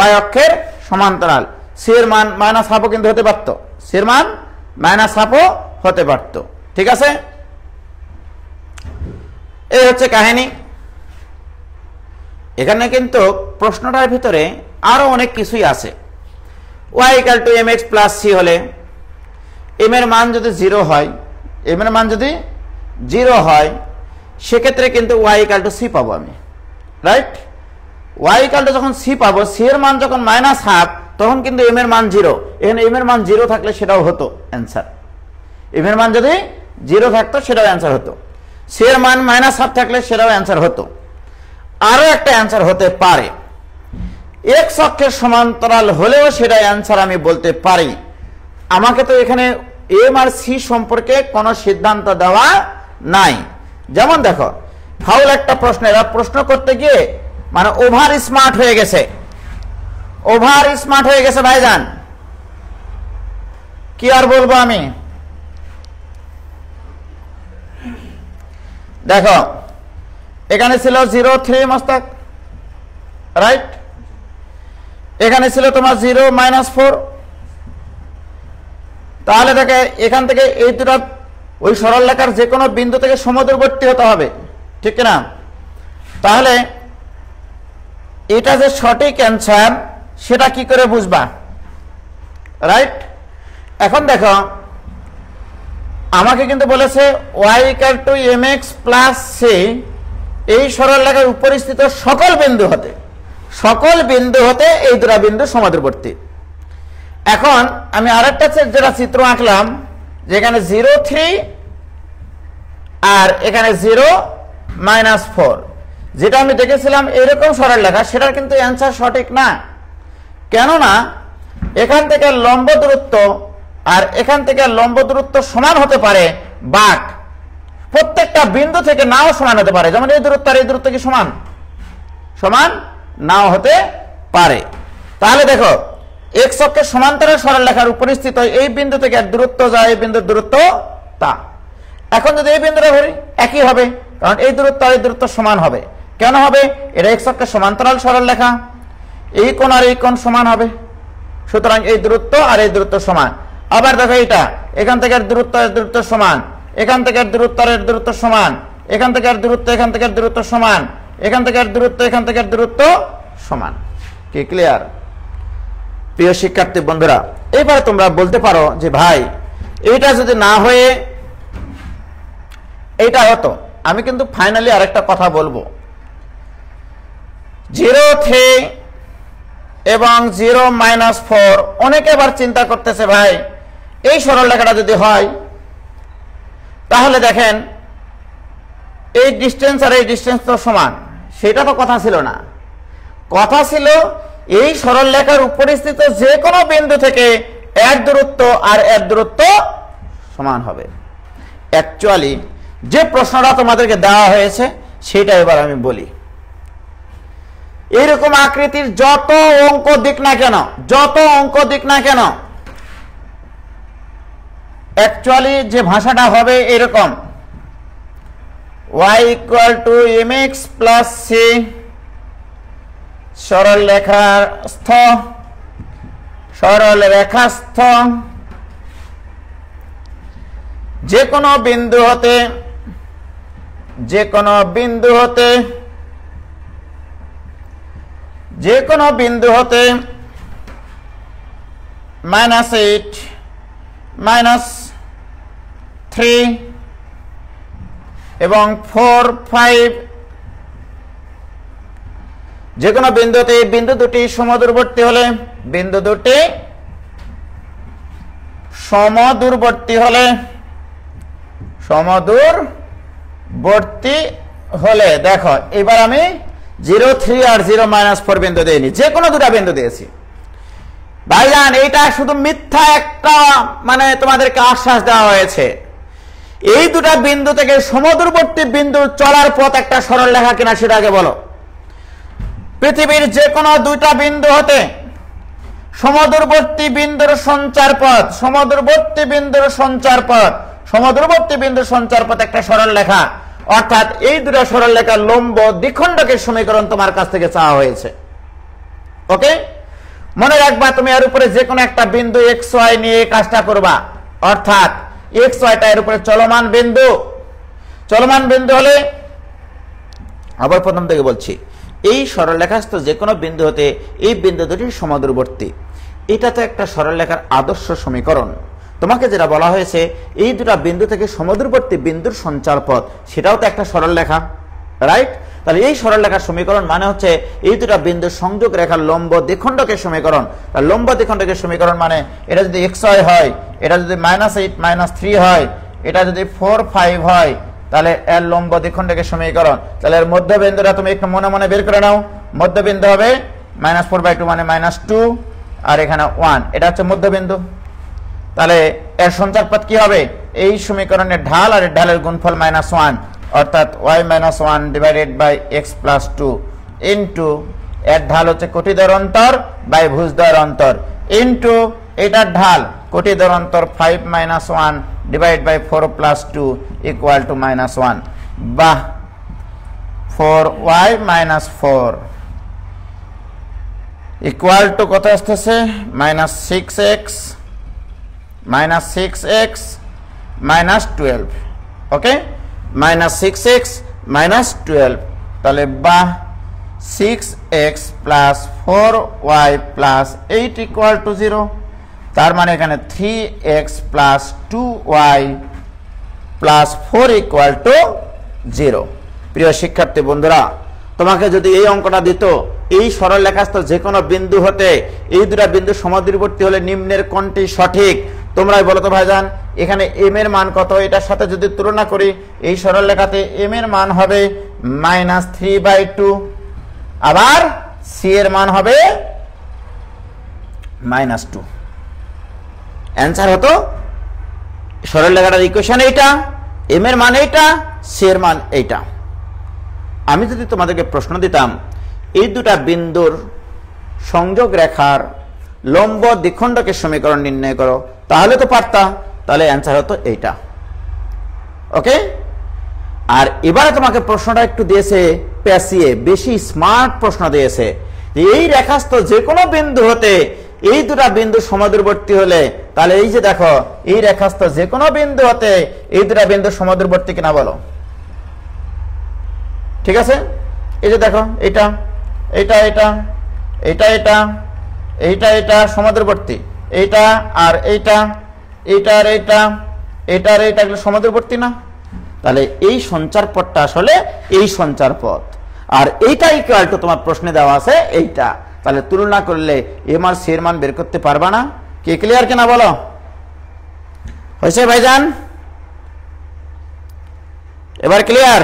y অক্ষের সমান্তরাল। c এর মান -1/2 কিন্তু হতে পারত, c এর মান -1/2 হতে পারত, ঠিক আছে? এই হচ্ছে কাহিনী। এখানে কিন্তু প্রশ্নটার ভিতরে আরো অনেক কিছুই আছে। y = mx + c হলে m এর মান যদি 0 হয়, m এর মান যদি 0 হয় সেক্ষেত্রে কিন্তু y = c পাবো আমি, রাইট? y = যখন c পাবো, c এর মান যখন -1/2 তখন কিন্তু m এর মান 0। এখানে m এর মান 0 থাকলে সেটাও হতো অ্যান্সার, m এর মান যদি 0 থাকতো সেটাও অ্যান্সার হতো, c এর মান -1/2 থাকলে সেটাও অ্যান্সার হতো। আরো একটা অ্যান্সার হতে পারে x অক্ষের সমান্তরাল হলেও সেটা অ্যান্সার আমি বলতে পারি। আমাকে তো এখানে m আর c সম্পর্কে কোনো সিদ্ধান্ত দেওয়া নাই। যেমন দেখো ফাউল একটা প্রশ্ন, এরা প্রশ্ন করতে গিয়ে মানে ওভার স্মার্ট হয়ে গেছে, ওভার স্মার্ট হয়ে গেছে ভাইজান, কি আর বলবো আমি। দেখো এখানে ছিল 0, 3 মস্তক, রাইট? এখানে ছিল তোমার 0 - 4, তাহলে দেখে এখান থেকে এই দুটো ওই সরল রেখার যে কোনো বিন্দু থেকে সমদূরবর্তী হতে হবে, ঠিক না? তাহলে এটা যে সঠিক অ্যান্সার সেটা কি করে বুঝবা, রাইট? এখন দেখো আমাকে কিন্তু বলেছে y = mx + c এই সরল রেখার উপরিস্থিত সকল বিন্দু হতে এই দুটো বিন্দু সমদূরবর্তী। এখন আমি আরেকটা যেটা চিত্র আঁকলাম, যেখানে 0, 3 আর এখানে 0 - 4, যেটা আমি দেখেছিলাম এরকম সরল রেখা, সেটার কিন্তু অ্যান্সার সঠিক না। কেননা এখান থেকে লম্ব দূরত্ব আর এখান থেকে লম্ব দূরত্ব সমান হতে পারে, বাট প্রত্যেকটা বিন্দু থেকে নাও সমান হতে পারে। যেমন এই দূরত্ব আর এই দূরত্ব কি সমান নাও হতে পারে। তাহলে দেখো x অক্ষের সমান্তরাল সরল রেখার উপরিস্থিত এই বিন্দু থেকে এক দূরত্ব যা এই বিন্দুর দূরত্ব তা। এখন যদি এই বিন্দুটা ধরি একই হবে, কারণ এই দূরত্ব আর এই দূরত্ব সমান হবে। কেন হবে? এটা x অক্ষের সমান্তরাল সরল রেখা, এই কোণ আর এই কোণ সমান হবে, সুতরাং এই দূরত্ব আর এই দূরত্ব সমান। আবার দেখো এটা এখান থেকে দূরত্ব এর দূরত্ব সমান, এখান থেকে দূরত্ব এর দূরত্ব সমান, এখান থেকে দূরত্ব এখান থেকে দূরত্ব সমান, এখান থেকে দূরত্ব এখান থেকে দূরত্ব সমান। কি ক্লিয়ার প্রিয় শিক্ষার্থী বন্ধুরা? এবারে তোমরা বলতে পারো যে ভাই এটা যদি না হয়ে এটা হতো। আমি কিন্তু ফাইনালি আরেকটা কথা বলবো, 0, 3 এবং 0 - 4 অনেকে আবার চিন্তা করতেছে ভাই এই সরল রেখাটা যদি হয় তাহলে দেখেন এই ডিসটেন্স আর এই ডিসটেন্স তো সমান, সেটা তো কথা ছিল না। কথা ছিল এই সরল রেখার উপরিস্থিত যে কোনো বিন্দু থেকে এর দূরত্ব আর এর দূরত্ব সমান হবে। অ্যাকচুয়ালি যে প্রশ্নটা তোমাদেরকে দেওয়া হয়েছে সেটা এবার আমি বলি। এইরকম আকৃতির যত অঙ্ক দিক না কেন, অ্যাকচুয়ালি যে ভাষাটা হবে এরকম, y equal to mx plus c, সরল রেখাস্থ যে কোনো বিন্দু হতে -8 -3 এবং 4 5 যে কোনো বিন্দুতে বিন্দু দুটি সমদূরবর্তী হলে দেখো এবার আমি 0 3 আর 0 -4 বিন্দু দিইনি, যে কোনো দুটো বিন্দু দিয়েছি। ভাইজান এইটা শুধু মিথ্যা একটা মানে তোমাদেরকে আশ্বাস দেওয়া হয়েছে। এই দুটা বিন্দু থেকে সমদূরবর্তী বিন্দু চলার পথ একটা সরল রেখা কিনা সেটা আগে বলো। পৃথিবীর যে কোনো দুইটা বিন্দু হতে সমদূরবর্তী বিন্দুর সঞ্চার পথ একটা সরল রেখা, অর্থাৎ এই দুটো সরল রেখার লম্ব দ্বিখণ্ডকের সমীকরণ তোমার কাছ থেকে চাওয়া হয়েছে। ওকে, মনে রাখবা তুমি এর উপরে যে কোনো একটা বিন্দু xy নিয়ে কাজটা করবা, অর্থাৎ xy টা এর উপরে চলমান বিন্দু হলে, আবার প্রথম থেকে বলছি, এই সরলরেখাস্থ যে কোনো বিন্দু হতে এই বিন্দু দুটি সমদূরবর্তী, এটা তো একটা সরলরেখার আদর্শ সমীকরণ। তোমাকে যেটা বলা হয়েছে এই দুটো বিন্দু থেকে সমদূরবর্তী বিন্দুর সঞ্চার পথ, সেটাও তো একটা সরলরেখা, রাইট? তাহলে এই সরলরেখার সমীকরণ মানে হচ্ছে এই দুটো বিন্দুর সংযোগ রেখার লম্ব দ্বিখণ্ডকের সমীকরণ। তার লম্ব দ্বিখণ্ডকের সমীকরণ মানে এটা যদি xy হয়, এটা যদি -8 -3 হয়, এটা যদি 4 5 হয়, তাহলে এর লম্ব দ্বিখণ্ডকের সমীকরণ। তাহলে এর মধ্যবিন্দুটা তুমি একটু মনে মনে বের করে নাও। মধ্যবিন্দু হবে -4/2 মানে -2, আর এখানে 1, এটা হচ্ছে মধ্যবিন্দু। তাহলে এর সঞ্চারপথ কি হবে? এই সমীকরণের ঢাল আর এর ঢালের গুণফল -1, অর্থাৎ y - 1 divided by x plus 2 into এর ঢাল হচ্ছে কোটিদ্বয় অন্তর বাই ভুজদ্বয় অন্তর ইন্টু এটার ঢাল কোটিদ্বয় অন্তর 5 - 1 divide by 4 plus 2 equal to -1 বা 4y - 4 ইকুয়াল টু কত আসতেছে? -6x -12। ওকে, -6x -12, তাহলে বা 6x plus 4y plus 8 equal to 0। তার মানে এখানে 3x plus 2y plus 4 equal to 0। প্রিয় শিক্ষার্থী বন্ধুরা, তোমাকে যদি এই অঙ্কটা দিত এই সরলরেখাস্থ যে কোনো বিন্দু হতে এই দুটো বিন্দু সমদূরবর্তী হলে নিম্নের কোনটি সঠিক, তোমরাই বলো তো ভাইজান। এখানে m এর মান কত, এটার সাথে যদি তুলনা করি এই সরলরেখাতে m এর মান হবে -3/2, আবার c এর মান হবে -2। অ্যান্সার হতো সরলরেখাটার ইকুয়েশন এইটা, m এর মান এইটা, c এর মান এইটা। আমি যদি তোমাদেরকে প্রশ্ন দিতাম এই দুটা বিন্দুর সংযোগ রেখার লম্ব দ্বিখণ্ডকের সমীকরণ নির্ণয় করো, তাহলে তো পারতা, তাহলে অ্যান্সার হতো এইটা। ওকে, আর এবারে তোমাকে প্রশ্নটা একটু দিয়েছে পেঁচিয়ে, বেশি স্মার্ট প্রশ্ন দিয়েছে। এই রেখাস্থ যে কোনো বিন্দু হতে এই দুটা বিন্দু সমদূরবর্তী হলে, তাহলে এই যে দেখো এই রেখাস্থ যে কোনো বিন্দু হতে এই দুটা বিন্দু সমদূরবর্তী কিনা বলো। ঠিক আছে, এই যে দেখো এটা এটা এটা এটা এটা এইটা এটা সমদূরবর্তী, এইটা আর এইটা, এইটা আর এইটা, এটা আর এইটা, এগুলো সমদূরবর্তী না? তাহলে এই সঞ্চার পথটা আসলে এই সঞ্চার পথ, আর এইটা ইকুয়াল টু তোমার প্রশ্নে দেওয়া আছে এইটা। তাহলে তুলনা করলে এম আর সি এর মান বের করতে পারবা না? কি ক্লিয়ার কিনা বলো? হয়েছে ভাইজান? এবার ক্লিয়ার?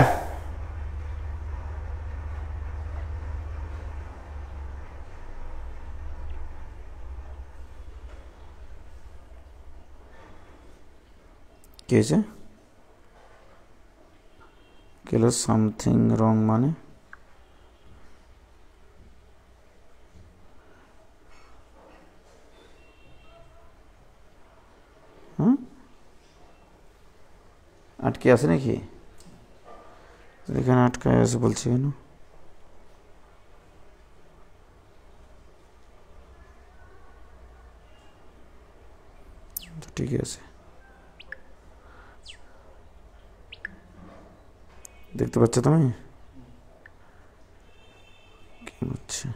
কি হয়েছে? কি হলো সামথিং রং মানে আটকে আছে নাকি এখানে আটকায় আছে বলছি কেন ঠিক আছে দেখতে পাচ্ছ তুমি কি হচ্ছে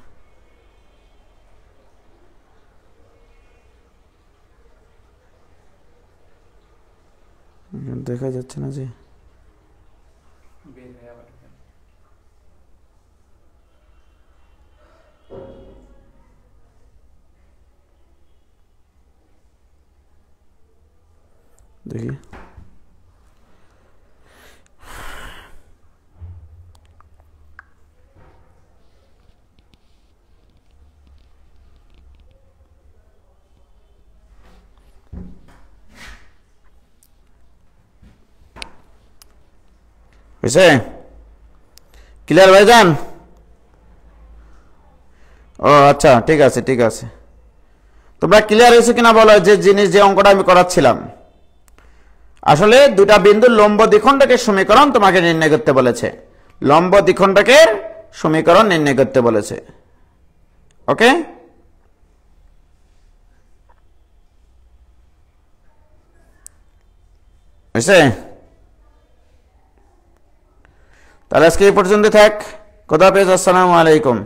দেখা যাচ্ছে না যে দেখি হয়েছে ক্লিয়ার ভাইজান ও আচ্ছা ঠিক আছে তোমরা ক্লিয়ার হয়েছে কিনা বলো যে জিনিস যে অঙ্কটা আমি করাচ্ছিলাম আসলে দুটা বিন্দুর লম্ব দ্বিখণ্ডকের সমীকরণ তোমাকে নির্ণয় করতে বলেছে লম্ব দ্বিখণ্ডকের সমীকরণ নির্ণয় করতে বলেছে ওকে হয়েছে তাহলে আজকে এই পর্যন্ত থাক খোদা হাফেজ আসসালামু আলাইকুম